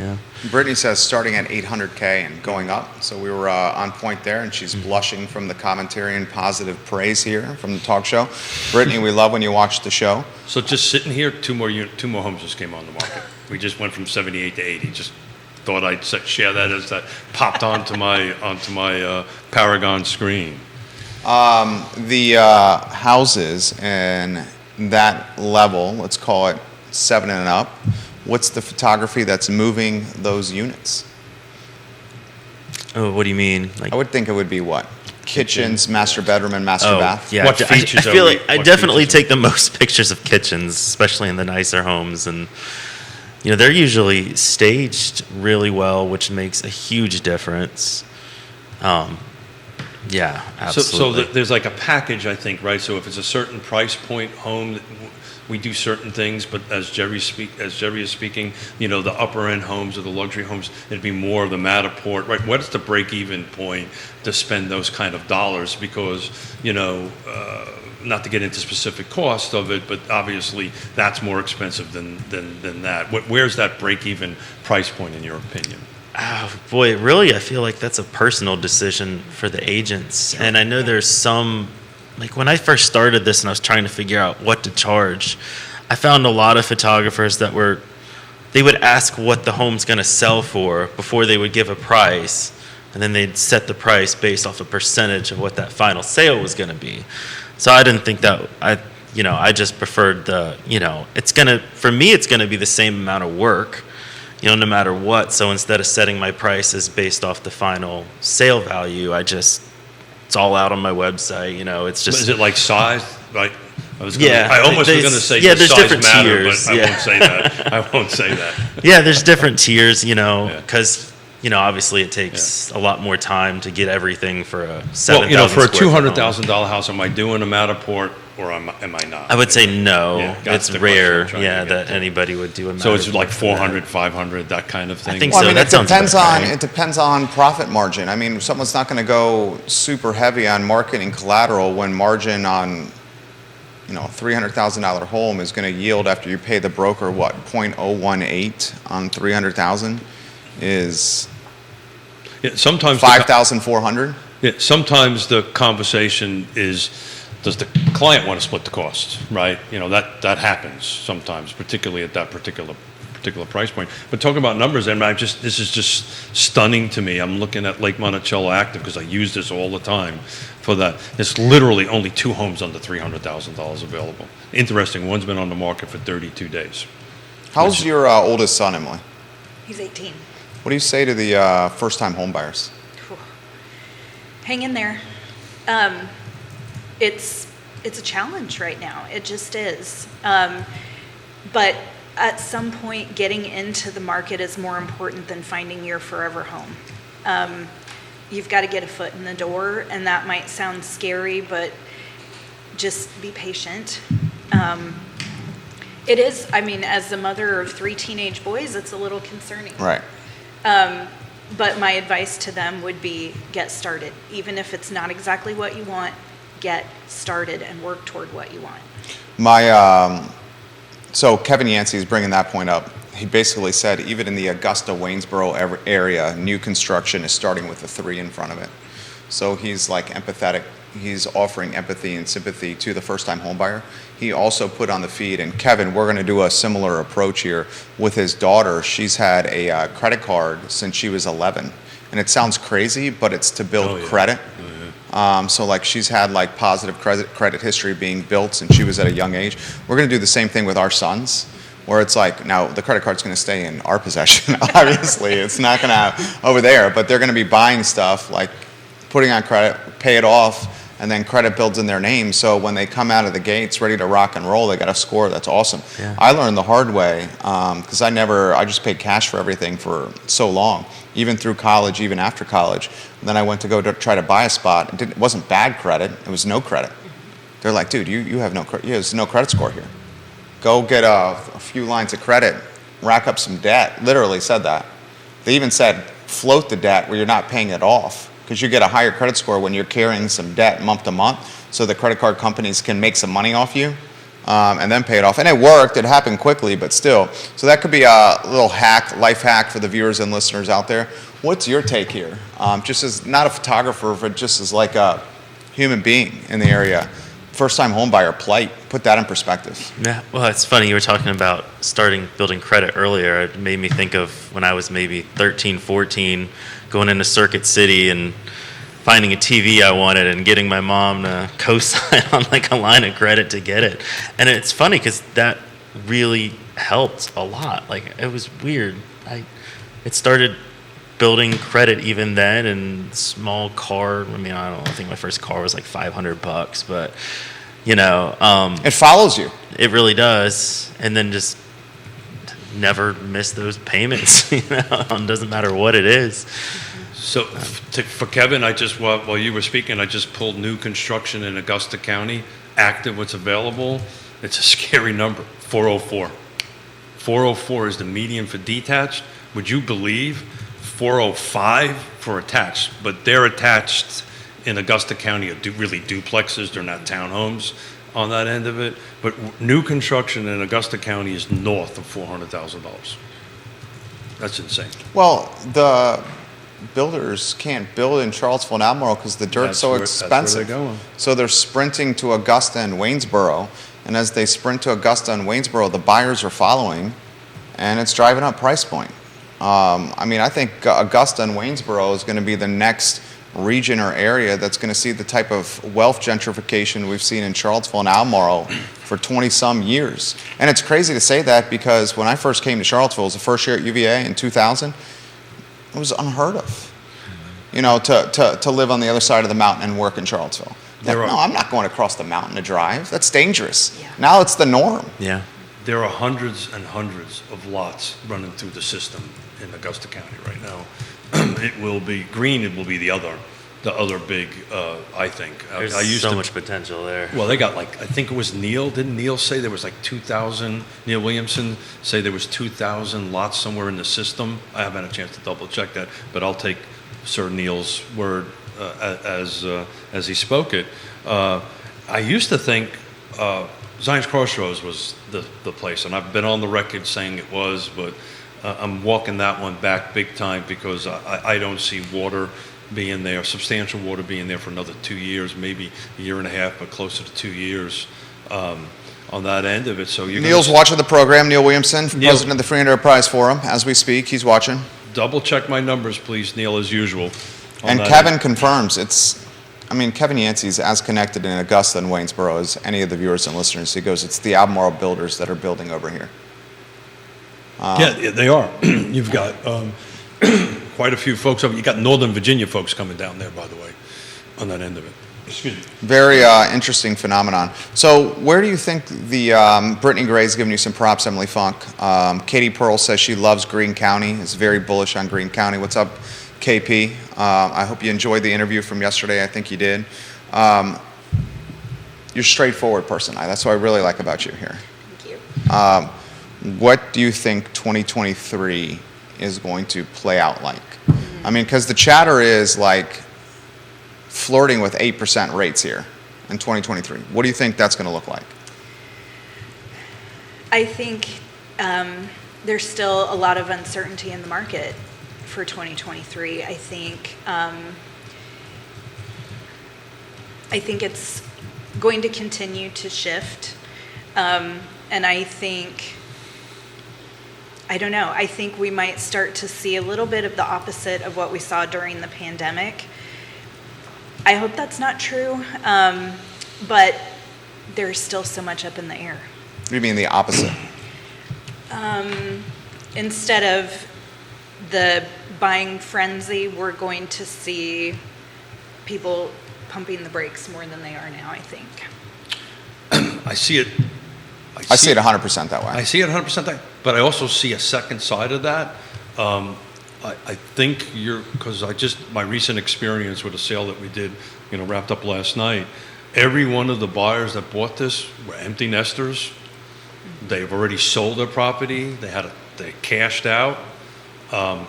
Yeah. Brittany says starting at 800K and going up. So we were on point there, and she's blushing from the commentary and positive praise here from the talk show. Brittany, we love when you watch the show. So just sitting here, two more homes just came on the market. We just went from 78 to 80. Just thought I'd share that as that popped onto my Paragon screen. The houses and that level, let's call it 7 and up, what's the photography that's moving those units? Oh, what do you mean? I would think it would be what? Kitchens, master bedroom, and master bath? Yeah. What features I feel are like I what definitely features are- take the most pictures of kitchens, especially in the nicer homes. And, they're usually staged really well, which makes a huge difference. Yeah, absolutely. So there's like a package, I think, right? So if it's a certain price point home, we do certain things. But as Jerry is speaking, the upper end homes or the luxury homes, it'd be more of the Matterport, right? What is the break even point to spend those kind of dollars? Because not to get into specific cost of it, but obviously that's more expensive than that. Where's that break even price point in your opinion? Oh, boy, really, I feel like that's a personal decision for the agents. Sure. And I know there's some, like when I first started this and I was trying to figure out what to charge, I found a lot of photographers that they would ask what the home's going to sell for before they would give a price. And then they'd set the price based off a percentage of what that final sale was going to be. So I didn't think that, I just preferred for me, it's going to be the same amount of work, no matter what. So instead of setting my prices based off the final sale value, it's all out on my website. It's just. Is it like size? Like I almost was going to say there's size different matter, tiers. but I won't say that. I won't say that. Yeah, there's different tiers, because. Obviously it takes a lot more time to get everything for a $7,000 for a $200,000 house, am I doing a Matterport or am I not? I would say no. Yeah, that's it's the question rare, I'm trying to get that to. anybody would do a So it's Matterport like for that. 400, 500, that kind of thing? I think Well, so. I mean, That it sounds depends about on right. it depends on profit margin. I mean, someone's not going to go super heavy on marketing collateral when margin on a $300,000 home is going to yield after you pay the broker 0.018 on 300,000 is Sometimes 5,400. sometimes the conversation is, does the client want to split the cost, right? That happens sometimes, particularly at that particular price point. But talking about numbers, and this is just stunning to me. I'm looking at Lake Monticello Active because I use this all the time for that. There's literally only 2 homes under $300,000 available. Interesting, one's been on the market for 32 days. How's your oldest son, Emily? He's 18. What do you say to the first-time home buyers? Hang in there. It's a challenge right now. It just is. But at some point, getting into the market is more important than finding your forever home. You've got to get a foot in the door, and that might sound scary, but just be patient. It is, as the mother of 3 teenage boys, it's a little concerning. Right. But my advice to them would be get started. Even if it's not exactly what you want, get started and work toward what you want. So Kevin Yancey is bringing that point up. He basically said even in the Augusta, Waynesboro area, new construction is starting with a 3 in front of it. So he's like empathetic. He's offering empathy and sympathy to the first-time homebuyer. He also put on the feed, and Kevin, we're going to do a similar approach here with his daughter. She's had a credit card since she was 11, and it sounds crazy, but it's to build credit. So like she's had like positive credit history being built since she was at a young age. We're going to do the same thing with our sons, where it's like now the credit card's going to stay in our possession. Obviously, it's not going to over there, but they're going to be buying stuff like putting on credit, pay it off. And then credit builds in their name, so when they come out of the gates ready to rock and roll, they got a score that's awesome. Yeah. I learned the hard way because I just paid cash for everything for so long, even through college, even after college. And then I went to go to try to buy a spot. It wasn't bad credit; it was no credit. They're like, dude, you have no credit. There's no credit score here. Go get a few lines of credit, rack up some debt. Literally said that. They even said float the debt where you're not paying it off, because you get a higher credit score when you're carrying some debt month to month, so the credit card companies can make some money off you. and then pay it off. And it worked. It happened quickly, but still. So that could be a little hack, life hack for the viewers and listeners out there. What's your take here? Just as not a photographer, but just as like a human being in the area. First-time home buyer plight. Put that in perspective. Yeah, well, it's funny. You were talking about starting building credit earlier. It made me think of when I was maybe 13, 14, going into Circuit City and finding a TV I wanted and getting my mom to co-sign on like a line of credit to get it. And it's funny because that really helped a lot. Like, it was weird. It started building credit even then, and small car. I mean, I think my first car was like $500, but it follows you. It really does. And then just never miss those payments. It doesn't matter what it is. So for Kevin, while you were speaking, I just pulled new construction in Augusta County, active, what's available. It's a scary number, 404. 404 is the median for detached. Would you believe 405 for attached? But they're attached in Augusta County are really duplexes. They're not townhomes on that end of it. But new construction in Augusta County is north of $400,000. That's insane. Well, the builders can't build in Charlottesville and Albemarle because the dirt's so expensive. That's where they're going. So they're sprinting to Augusta and Waynesboro. And as they sprint to Augusta and Waynesboro, the buyers are following, and it's driving up price point. I think Augusta and Waynesboro is going to be the next region or area that's going to see the type of wealth gentrification we've seen in Charlottesville and Albemarle for 20-some years. And it's crazy to say that because when I first came to Charlottesville, it was the first year at UVA in 2000, it was unheard of, to live on the other side of the mountain and work in Charlottesville. No, I'm not going across the mountain to drive. That's dangerous. Yeah. Now it's the norm. Yeah. There are hundreds and hundreds of lots running through the system in Augusta County right now. It will be green. It will be the other big. I think there's so much potential there. Well, they got I think it was Neil. Didn't Neil say there was 2,000? Neil Williamson say there was 2,000 lots somewhere in the system. I haven't had a chance to double check that, but I'll take Sir Neil's word as he spoke it. I used to think Zion's Crossroads was the place, and I've been on the record saying it was, but I'm walking that one back big time because I don't see water being there, substantial water being there for another 2 years, maybe a year and a half, but closer to 2 years on that end of it. So Neil's watching the program. Neil Williamson, president of the Free Enterprise Forum, as we speak. He's watching. Double check my numbers, please, Neil, as usual. And Kevin confirms Kevin Yancey's as connected in Augusta and Waynesboro as any of the viewers and listeners. He goes, it's the Albemarle builders that are building over here. Yeah, they are. You've got quite a few folks over. You got Northern Virginia folks coming down there, by the way, on that end of it. Excuse me. Very interesting phenomenon. So where do you think Brittany Gray's giving you some props, Emily Funk? Katie Pearl says she loves Greene County, is very bullish on Greene County. What's up, KP? I hope you enjoyed the interview from yesterday. I think you did. You're a straightforward person. That's what I really like about you here. Thank you. What do you think 2023 is going to play out like? Because the chatter is flirting with 8% rates here in 2023. What do you think that's going to look like? I think there's still a lot of uncertainty in the market for 2023. I think it's going to continue to shift, and I don't know. I think we might start to see a little bit of the opposite of what we saw during the pandemic. I hope that's not true, but there's still so much up in the air. What do you mean the opposite? Instead of the buying frenzy, we're going to see people pumping the brakes more than they are now, I think. I see it 100% that way. I see it 100% that way, but I also see a second side of that. I think because my recent experience with a sale that we did, wrapped up last night, every one of the buyers that bought this were empty nesters. They've already sold their property. They cashed out.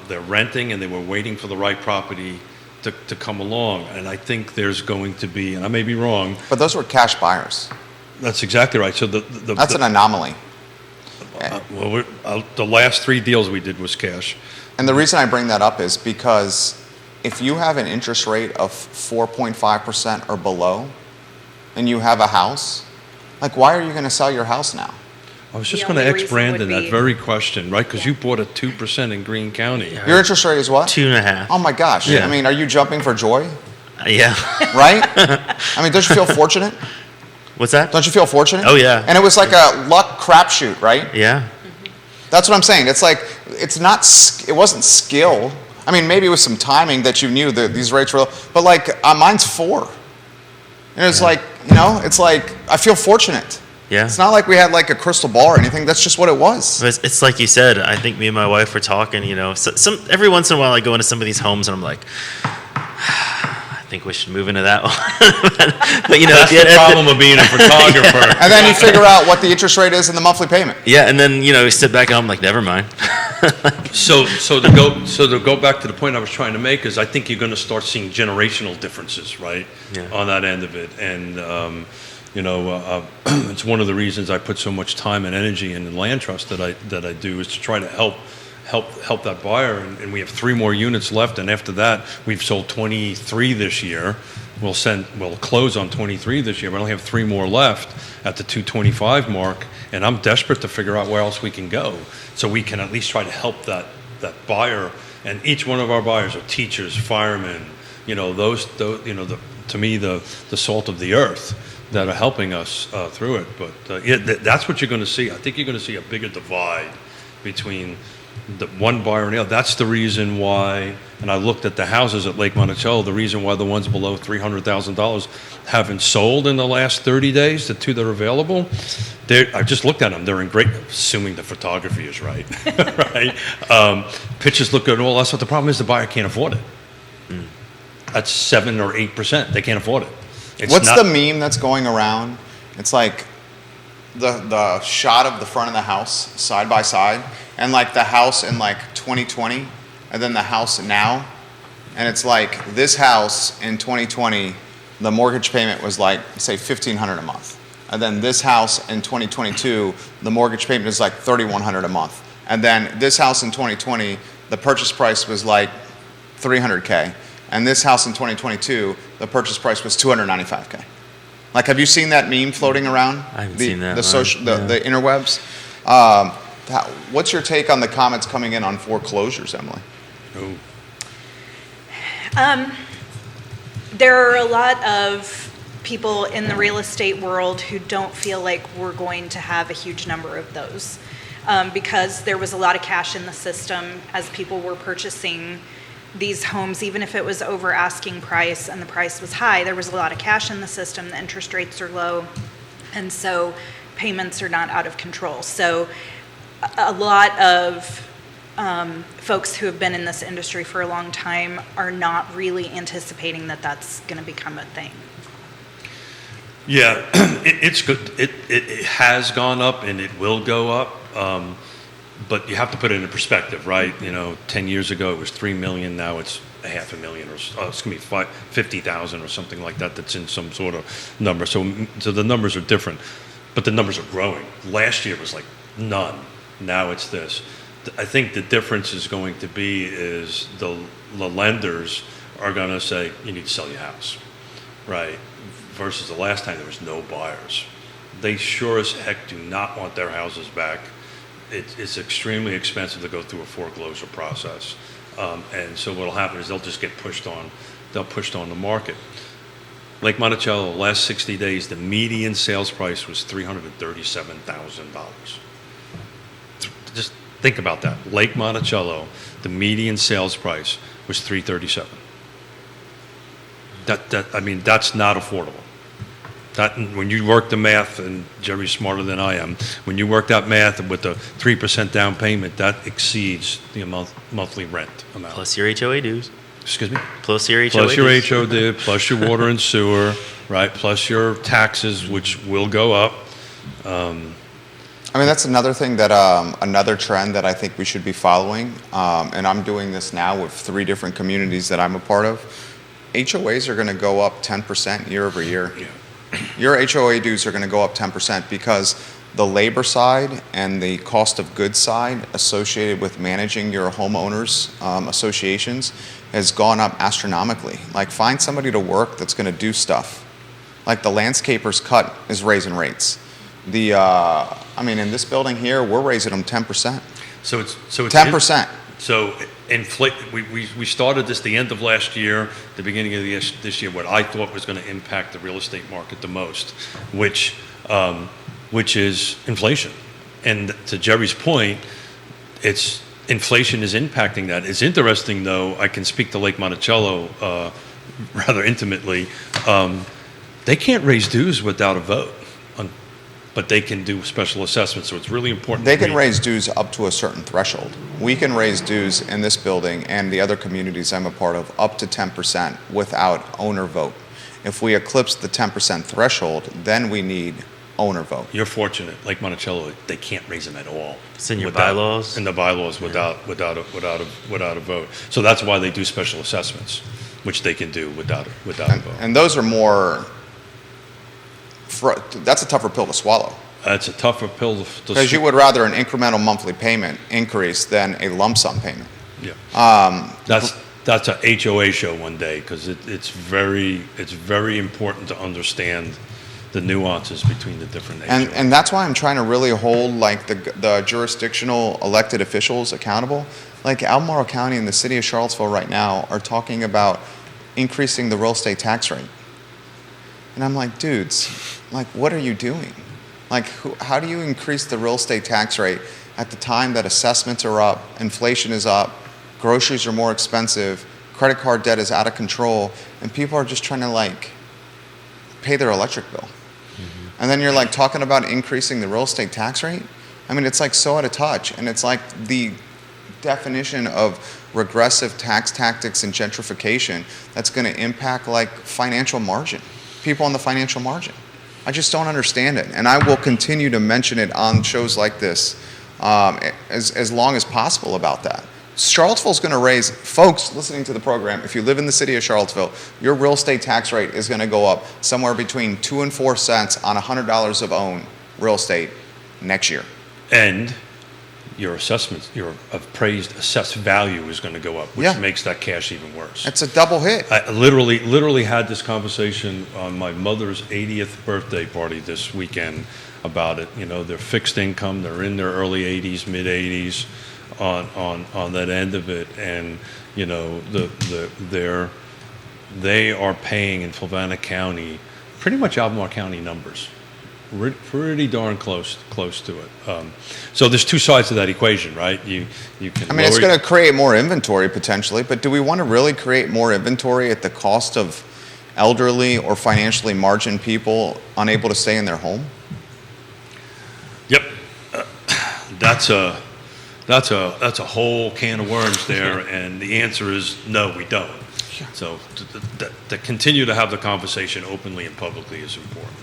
They're renting, and they were waiting for the right property to come along. And I think there's going to be, and I may be wrong, but those were cash buyers. That's exactly right. So That's an anomaly. the last 3 deals we did was cash. And the reason I bring that up is because if you have an interest rate of 4.5% or below, and you have a house, like, why are you going to sell your house now? I was just The going to only ask reason Brandon would that be- very question, right? Because you bought at 2% in Greene County. Yeah. Your interest rate is what? 2.5. Oh my gosh. Yeah. I mean, are you jumping for joy? Yeah. Right? I mean, don't you feel fortunate? What's that? Don't you feel fortunate? Oh, yeah. And it was like a luck crapshoot, right? Yeah. That's what I'm saying. It's like, it wasn't skill. I mean, maybe it was some timing that you knew that these rates were, but like, mine's 4. And it's like, it's like, I feel fortunate. Yeah. It's not like we had like a crystal ball or anything. That's just what it was. But it's like you said. I think me and my wife were talking. Every once in a while I go into some of these homes and I'm like, I think we should move into that one. but That's the problem of being a photographer. And then you figure out what the interest rate is and the monthly payment. Yeah, and then you sit back and I'm like, never mind. So to go back to the point I was trying to make is I think you're going to start seeing generational differences, right? Yeah. On that end of it, and it's one of the reasons I put so much time and energy in the land trust that I do is to try to help that buyer, and we have 3 more units left, and after that we've sold 23 this year. We'll close on 23 this year, but I only have 3 more left at the 225 mark, and I'm desperate to figure out where else we can go, so we can at least try to help that buyer. And each one of our buyers are teachers, firemen, to me the salt of the earth that are helping us through it. But that's what you're going to see. I think you're going to see a bigger divide between the one buyer and the other. That's the reason why, and I looked at the houses at Lake Monticello, the reason why the ones below $300,000 haven't sold in the last 30 days, the 2 that are available, I just looked at them. They're in great, assuming the photography is right, right? Pictures look good and all that stuff. The problem is the buyer can't afford it. That's 7 or 8%. They can't afford it. What's the meme that's going around? It's like the shot of the front of the house side by side, and like the house in like 2020, and then the house now, and it's like this house in 2020, the mortgage payment was like, say, $1,500 a month, and then this house in 2022, the mortgage payment is like $3,100 a month, and then this house in 2020, the purchase price was like $300K. And this house in 2022, the purchase price was $295K. Like, have you seen that meme floating around? I haven't seen that. The interwebs. What's your take on the comments coming in on foreclosures, Emily? There are a lot of people in the real estate world who don't feel like we're going to have a huge number of those because there was a lot of cash in the system as people were purchasing these homes. Even if it was over asking price and the price was high, there was a lot of cash in the system, the interest rates are low, and so payments are not out of control. So a lot of folks who have been in this industry for a long time are not really anticipating that that's going to become a thing. Yeah, it's good. It has gone up and it will go up. But you have to put it in perspective, right? 10 years ago it was 3 million. Now it's $500,000 or it's going to be 50,000 or something like that. That's in some sort of number. So the numbers are different, but the numbers are growing. Last year was like none. Now it's this. I think the difference is going to be is the lenders are going to say you need to sell your house, right? Versus the last time there was no buyers. They sure as heck do not want their houses back. It's extremely expensive to go through a foreclosure process, and so what'll happen is they'll just get pushed on the market. Lake Monticello, last 60 days, the median sales price was $337,000. Just think about that. Lake Monticello, the median sales price was $337,000. That's not affordable. That, when you work the math, and Jerry's smarter than I am, when you work that math with the 3% down payment, that exceeds the monthly rent amount. Plus your HOA dues. Excuse me? Plus your HOA Plus your dues. HOD, plus your water and sewer, right? Plus your taxes, which will go up. That's another thing that, another trend that I think we should be following, and I'm doing this now with 3 different communities that I'm a part of. HOAs are going to go up 10% year over year. Yeah. Your HOA dues are going to go up 10% because the labor side and the cost of goods side associated with managing your homeowners associations has gone up astronomically. Like, find somebody to work that's going to do stuff. Like, the landscaper's cut is raising rates. In this building here, we're raising them 10%. So it's 10%. So we started this the end of last year, the beginning of this year, what I thought was going to impact the real estate market the most, which is inflation. And to Jerry's point, inflation is impacting that. It's interesting, though, I can speak to Lake Monticello rather intimately. They can't raise dues without a vote, but they can do special assessments, so it's really important. They can raise dues up to a certain threshold. We can raise dues in this building and the other communities I'm a part of up to 10% without owner vote. If we eclipse the 10% threshold, then we need owner vote. You're fortunate, Lake Monticello, they can't raise them at all. It's in your bylaws? In the bylaws without a vote. So that's why they do special assessments, which they can do without a vote. And those are more, that's a tougher pill to swallow. That's a tougher pill to Because you would rather an incremental monthly payment increase than a lump sum payment. Yeah. That's a HOA show one day, because it's very important to understand the nuances between the different HOAs. And that's why I'm trying to really hold like the jurisdictional elected officials accountable. Like Albemarle County and the city of Charlottesville right now are talking about increasing the real estate tax rate. And I'm like, dudes, like, what are you doing? Like, how do you increase the real estate tax rate at the time that assessments are up, inflation is up, groceries are more expensive, credit card debt is out of control, and people are just trying to like pay their electric bill. Mm-hmm. And then you're like talking about increasing the real estate tax rate? I mean, it's like so out of touch, and it's like the definition of regressive tax tactics and gentrification that's going to impact like financial margin. People on the financial margin. I just don't understand it. And I will continue to mention it on shows like this as long as possible about that. Charlottesville's going to raise, folks listening to the program, if you live in the city of Charlottesville, your real estate tax rate is going to go up somewhere between 2 and 4 cents on $100 of owned real estate next year. And your assessments, your appraised assessed value is going to go up, which makes that cash even worse. It's a double hit. I literally had this conversation on my mother's 80th birthday party this weekend about it. You know, they're fixed income, they're in their early 80s, mid 80s on that end of it, and you know they are paying in Fluvanna County pretty much Albemarle County numbers. Pretty darn close to it. So there's two sides to that equation, right? You can. I mean, it's going to create more inventory potentially, but do we want to really create more inventory at the cost of elderly or financially margined people unable to stay in their home? Yep, that's a whole can of worms there, and the answer is no, we don't. So to continue to have the conversation openly and publicly is important.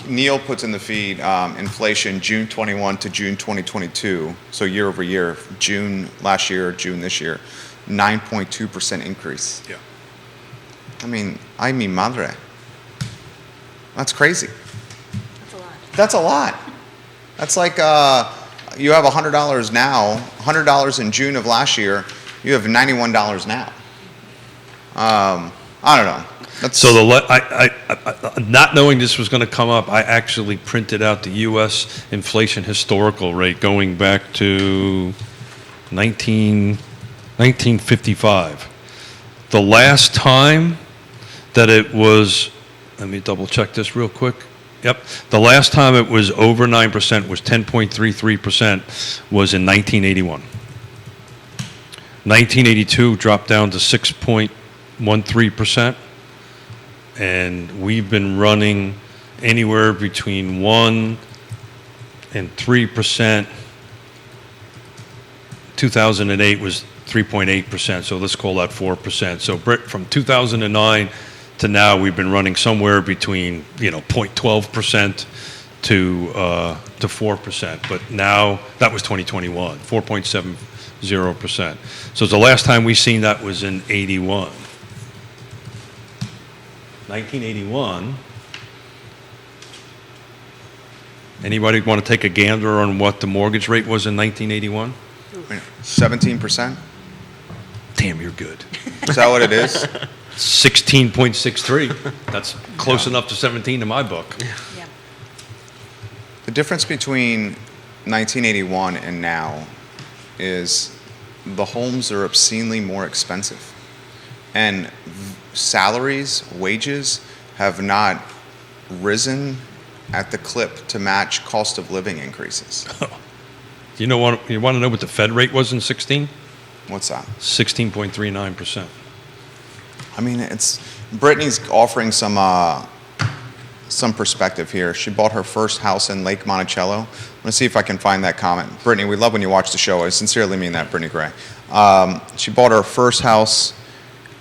Neil puts in the feed inflation June 21 to June 2022, so year over year, June last year, June this year, 9.2% increase. Yeah. I mean, ay mi madre. That's crazy. That's a lot. That's a lot. That's like you have $100 now, $100 in June of last year, you have $91 now. I don't know. So not knowing this was going to come up, I actually printed out the U.S. inflation historical rate going back to 1955. The last time that it was, let me double check this real quick. Yep, the last time it was over 9% was 10.33% was in 1981. 1982 dropped down to 6.13%. And we've been running anywhere between 1 and 3%. 2008 was 3.8%, so let's call that 4%. So from 2009 to now, we've been running somewhere between 0.12% to 4%. But now that was 2021, 4.70%. So the last time we seen that was in 81. 1981, Anybody want to take a gander on what the mortgage rate was in 1981? 17%? Damn, you're good. Is that what it is? 16.63. That's close enough to 17 in my book. Yeah. The difference between 1981 and now is the homes are obscenely more expensive. And salaries, wages have not risen at the clip to match cost of living increases. You want to know what the Fed rate was in 16? What's that? 16.39%. I mean, Brittany's offering some perspective here. She bought her first house in Lake Monticello. I'm going to see if I can find that comment. Brittany, we love when you watch the show. I sincerely mean that, Brittany Gray. She bought her first house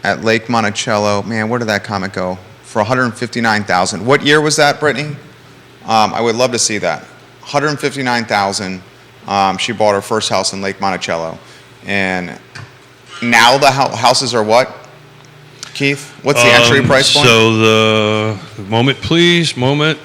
at Lake Monticello. Man, where did that comment go? For $159,000. What year was that, Brittany? I would love to see that. $159,000. She bought her first house in Lake Monticello. And now the houses are what? Keith, what's the entry price point? So the moment, please. Moment.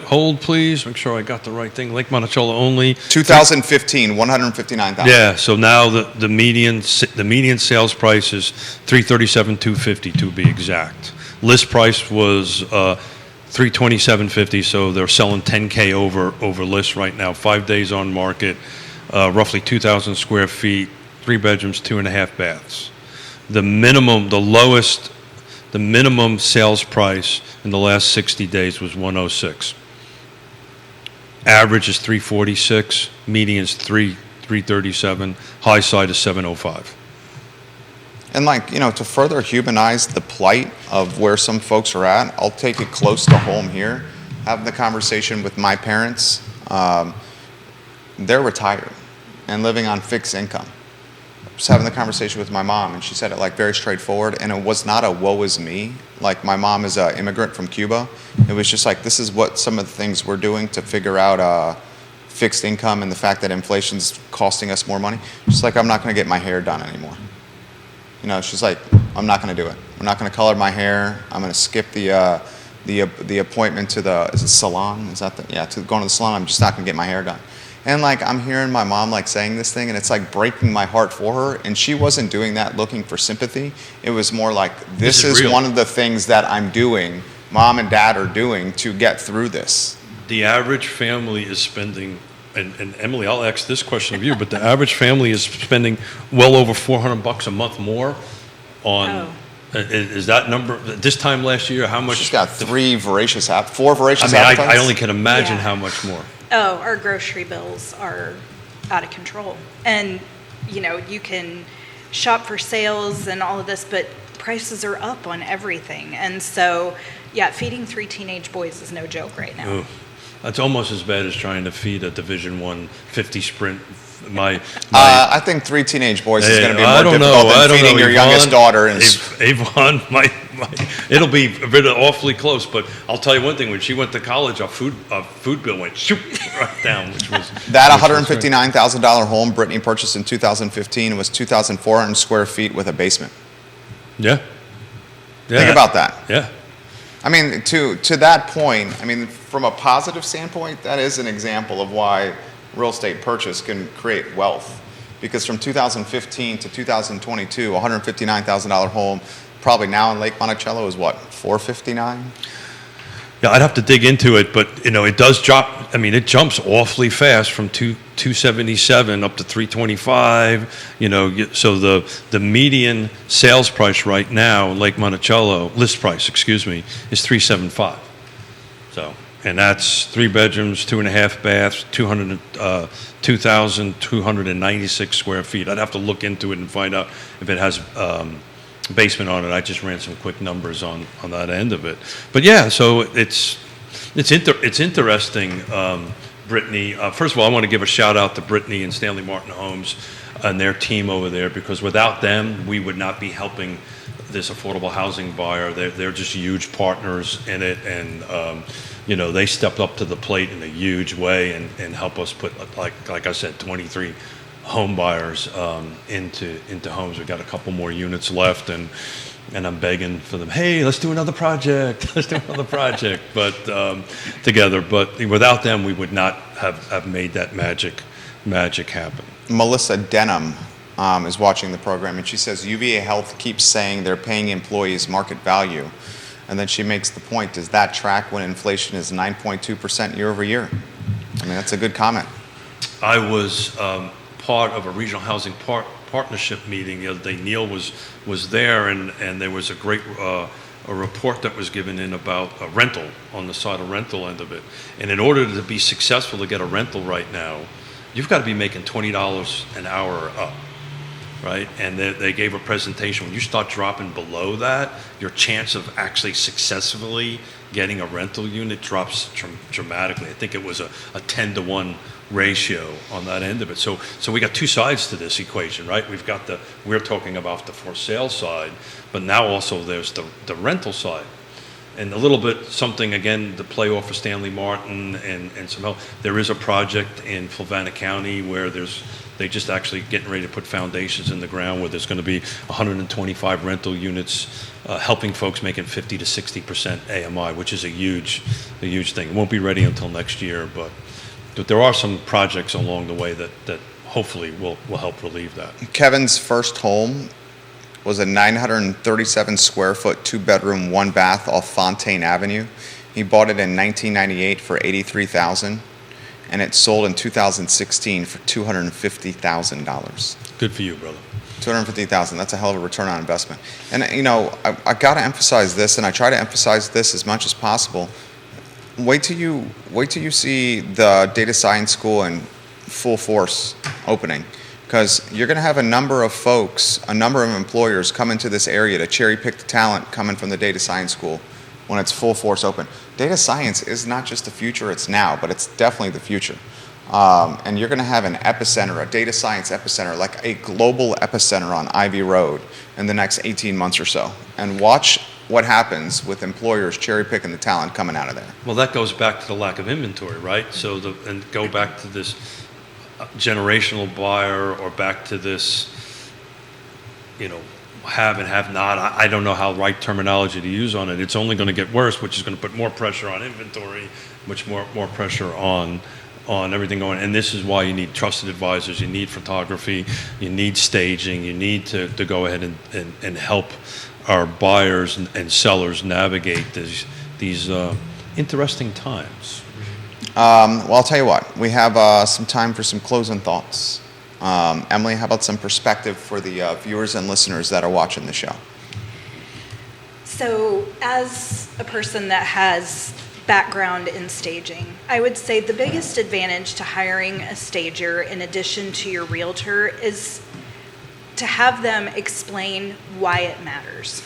Hold, please. Make sure I got the right thing. Lake Monticello only. 2015, $159,000. Yeah. So now the median sales price is $337,250 to be exact. List price was $327,50. So they're selling $10K over list right now. 5 days on market, roughly 2,000 square feet, 3 bedrooms, 2.5 baths. The minimum sales price in the last 60 days was 106. Average is 346, median is 337, high side is 705. And to further humanize the plight of where some folks are at, I'll take it close to home here. Having the conversation with my parents, they're retired and living on fixed income. Just having the conversation with my mom, and she said it very straightforward, and it was not a woe is me. My mom is an immigrant from Cuba. It was just this is what some of the things we're doing to figure out fixed income and the fact that inflation's costing us more money. She's I'm not going to get my hair done anymore. She's I'm not going to do it. I'm not going to color my hair. I'm going to skip the appointment to the salon. Is that to going to the salon? I'm just not going to get my hair done. And I'm hearing my mom saying this thing, and it's breaking my heart for her. And she wasn't doing that looking for sympathy. It was more this is real. One of the things that I'm doing, mom and dad are doing to get through this. The average family is spending, and Emily, I'll ask this question of you, but the average family is spending well over $400 a month more on. Oh. Is that number this time last year? How much? She's got 4 voracious appetites. I only can imagine Yeah. how much more. Oh, our grocery bills are out of control. And, you can shop for sales and all of this, but prices are up on everything. And so, feeding 3 teenage boys is no joke right now. Ooh, that's almost as bad as trying to feed a Division I 50 sprint. I think 3 teenage boys is going to be more difficult than feeding your youngest daughter. Avon, it'll be a bit awfully close. But I'll tell you one thing: when she went to college, our food bill went shoot right down, which was that $159,000 home Brittany purchased in 2015 was 2,400 square feet with a basement. Yeah. Think about that. Yeah. I mean, to that point, from a positive standpoint, that is an example of why real estate purchase can create wealth, because from 2015 to 2022, $159,000 home, probably now in Lake Monticello is what, $459,000? Yeah, I'd have to dig into it, but it does drop. It jumps awfully fast from 277 up to 325. So the median sales price right now in Lake Monticello, list price, is 375. So. And that's 3 bedrooms, 2.5 baths, 2,296 square feet. I'd have to look into it and find out if it has basement on it. I just ran some quick numbers on that end of it. But yeah, so it's interesting, Brittany. First of all, I want to give a shout out to Brittany and Stanley Martin Homes and their team over there, because without them, we would not be helping this affordable housing buyer. They're just huge partners in it, and they stepped up to the plate in a huge way and help us put, like I said, 23 home buyers into homes. We've got a couple more units left, and and I'm begging for them, hey, let's do another project, let's do another project, but together. But without them, we would not have made that magic happen. Melissa Denham is watching the program, and she says UVA Health keeps saying they're paying employees market value. And then she makes the point, does that track when inflation is 9.2% year over year? I mean, that's a good comment. I was part of a regional housing partnership meeting the other day. Neil was there, and there was a great a report that was given in about a rental, on the side of rental end of it. And in order to be successful to get a rental right now, you've got to be making $20 an hour or up. Right, and they gave a presentation. When you start dropping below that, your chance of actually successfully getting a rental unit drops dramatically. I think it was a 10-to-1 ratio on that end of it. So we got two sides to this equation, right? We're talking about the for sale side, but now also there's the rental side. And a little bit something, again, to play off of Stanley Martin and some help. There is a project in Fluvanna County where they just actually getting ready to put foundations in the ground where there's going to be 125 rental units helping folks making 50 to 60% AMI, which is a huge thing. It won't be ready until next year, but there are some projects along the way that hopefully will help relieve that. Kevin's first home was a 937 square foot, 2-bedroom, 1-bath off Fontaine Avenue. He bought it in 1998 for $83,000. And it sold in 2016 for $250,000. Good for you, brother. $250,000. That's a hell of a return on investment. And I got to emphasize this, and I try to emphasize this as much as possible. Wait till you see the data science school in full force opening, because you're going to have a number of folks, a number of employers come into this area to cherry pick the talent coming from the data science school when it's full force open. Data science is not just the future, it's now, but it's definitely the future. And you're going to have an epicenter, a data science epicenter, like a global epicenter on Ivy Road in the next 18 months or so. And watch what happens with employers cherry picking the talent coming out of there. Well, that goes back to the lack of inventory, right? So and go back to this generational buyer, or back to this, have and have not. I don't know how right terminology to use on it. It's only going to get worse, which is going to put more pressure on inventory, much more pressure on everything going. And this is why you need trusted advisors, you need photography, you need staging, you need to go ahead and help our buyers and sellers navigate these interesting times. Well, I'll tell you what, we have some time for some closing thoughts. Emily, how about some perspective for the viewers and listeners that are watching the show? So, as a person that has background in staging, I would say the biggest advantage to hiring a stager in addition to your realtor is to have them explain why it matters.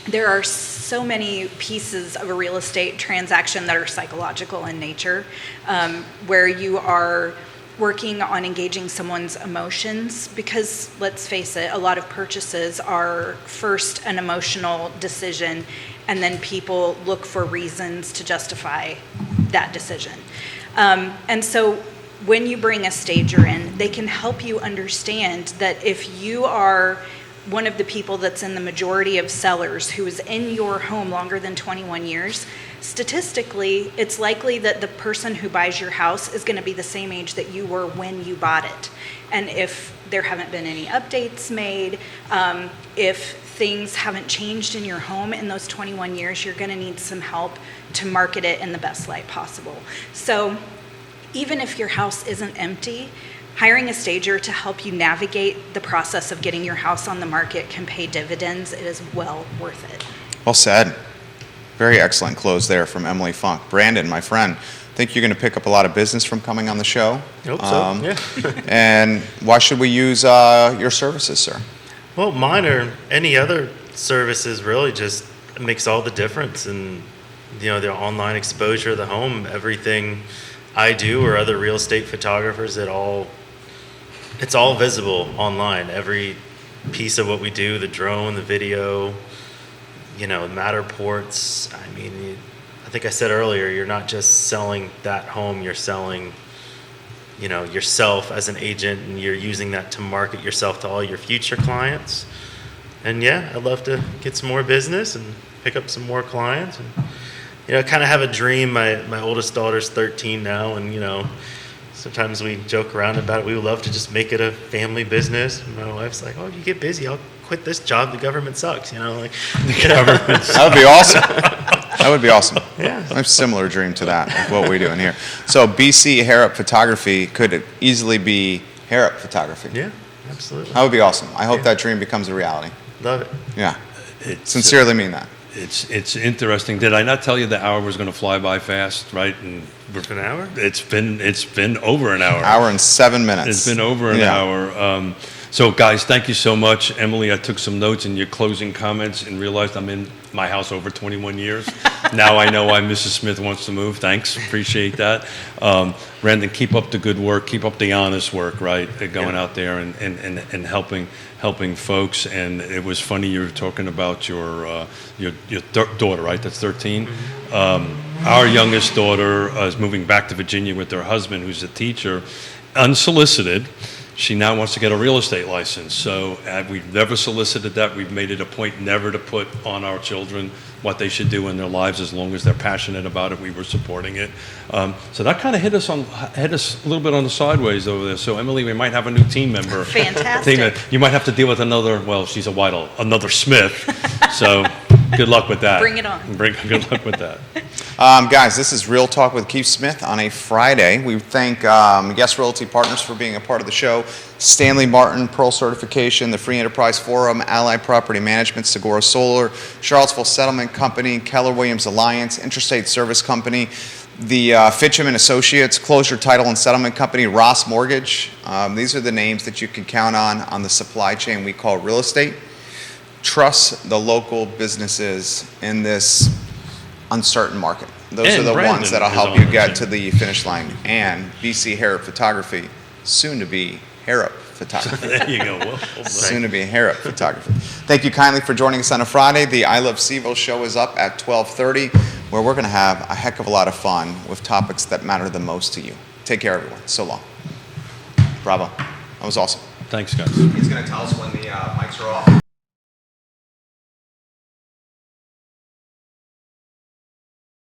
There are so many pieces of a real estate transaction that are psychological in nature, where you are working on engaging someone's emotions, because let's face it, a lot of purchases are first an emotional decision, and then people look for reasons to justify that decision. And so when you bring a stager in, they can help you understand that if you are one of the people that's in the majority of sellers who is in your home longer than 21 years, statistically, it's likely that the person who buys your house is going to be the same age that you were when you bought it. And if there haven't been any updates made, if things haven't changed in your home in those 21 years, you're going to need some help to market it in the best light possible. So even if your house isn't empty, hiring a stager to help you navigate the process of getting your house on the market can pay dividends. It is well worth it. Well said. Very excellent close there from Emily Funk. Brandon, my friend, I think you're going to pick up a lot of business from coming on the show. I hope so, yeah. And why should we use your services, sir? Well, mine or any other services really just makes all the difference. And, the online exposure of the home, everything I do or other real estate photographers, it's all visible online. Every piece of what we do, the drone, the video, Matterports. I mean, I think I said earlier, you're not just selling that home, you're selling, yourself as an agent, and you're using that to market yourself to all your future clients. yeah, I'd love to get some more business and pick up some more clients. And, I kind of have a dream. My oldest daughter's 13 now, and, sometimes we joke around about it. We would love to just make it a family business. And my wife's like, "Oh, if you get busy, I'll quit this job. The government sucks." The government. That would be awesome. That would be awesome. Yeah. I have a similar dream to that, of what we're doing here. So BC Harrop Photography could easily be Harrop Photography. Yeah, absolutely. That would be awesome. I hope that dream becomes a reality. Love it. Yeah. It's, Sincerely mean that. It's interesting. Did I not tell you the hour was going to fly by fast, right? And An hour? It's been over an hour. Hour and 7 minutes. It's been over an hour. So, guys, thank you so much. Emily, I took some notes in your closing comments and realized I'm in my house over 21 years. Now I know why Mrs. Smith wants to move. Thanks. Appreciate that. Brandon, keep up the good work. Keep up the honest work, right? Going out there and helping folks. And it was funny you were talking about your daughter, right? That's 13. Our youngest daughter is moving back to Virginia with her husband, who's a teacher, unsolicited. She now wants to get a real estate license. So we've never solicited that. We've made it a point never to put on our children what they should do in their lives as long as they're passionate about it. We were supporting it. So that kind of hit us a little bit on the sideways over there. So Emily, we might have a new team member. Fantastic. You might have to deal with she's a Whitehall, another Smith. So good luck with that. Bring it on. Good luck with that. Guys, this is Real Talk with Keith Smith on a Friday. We thank Guest Realty Partners for being a part of the show. Stanley Martin, Pearl Certification, the Free Enterprise Forum, Allied Property Management, Sigora Solar, Charlottesville Settlement Company, Keller Williams Alliance, Intrastate Service Company, the Fincham and Associates, Closure Title and Settlement Company, Ross Mortgage. These are the names that you can count on the supply chain we call real estate. Trust the local businesses in this uncertain market. Those are the ones that'll help you get to the finish line. And BC Harrop Photography, soon to be Harrop Photography. There you go. Well, Soon to be Harrop Photography. Thank you kindly for joining us on a Friday. The I Love CVille show is up at 12:30, where we're going to have a heck of a lot of fun with topics that matter the most to you. Take care, everyone. So long. Bravo. That was awesome. thanks, guys. He's going to tell us when the mics are off.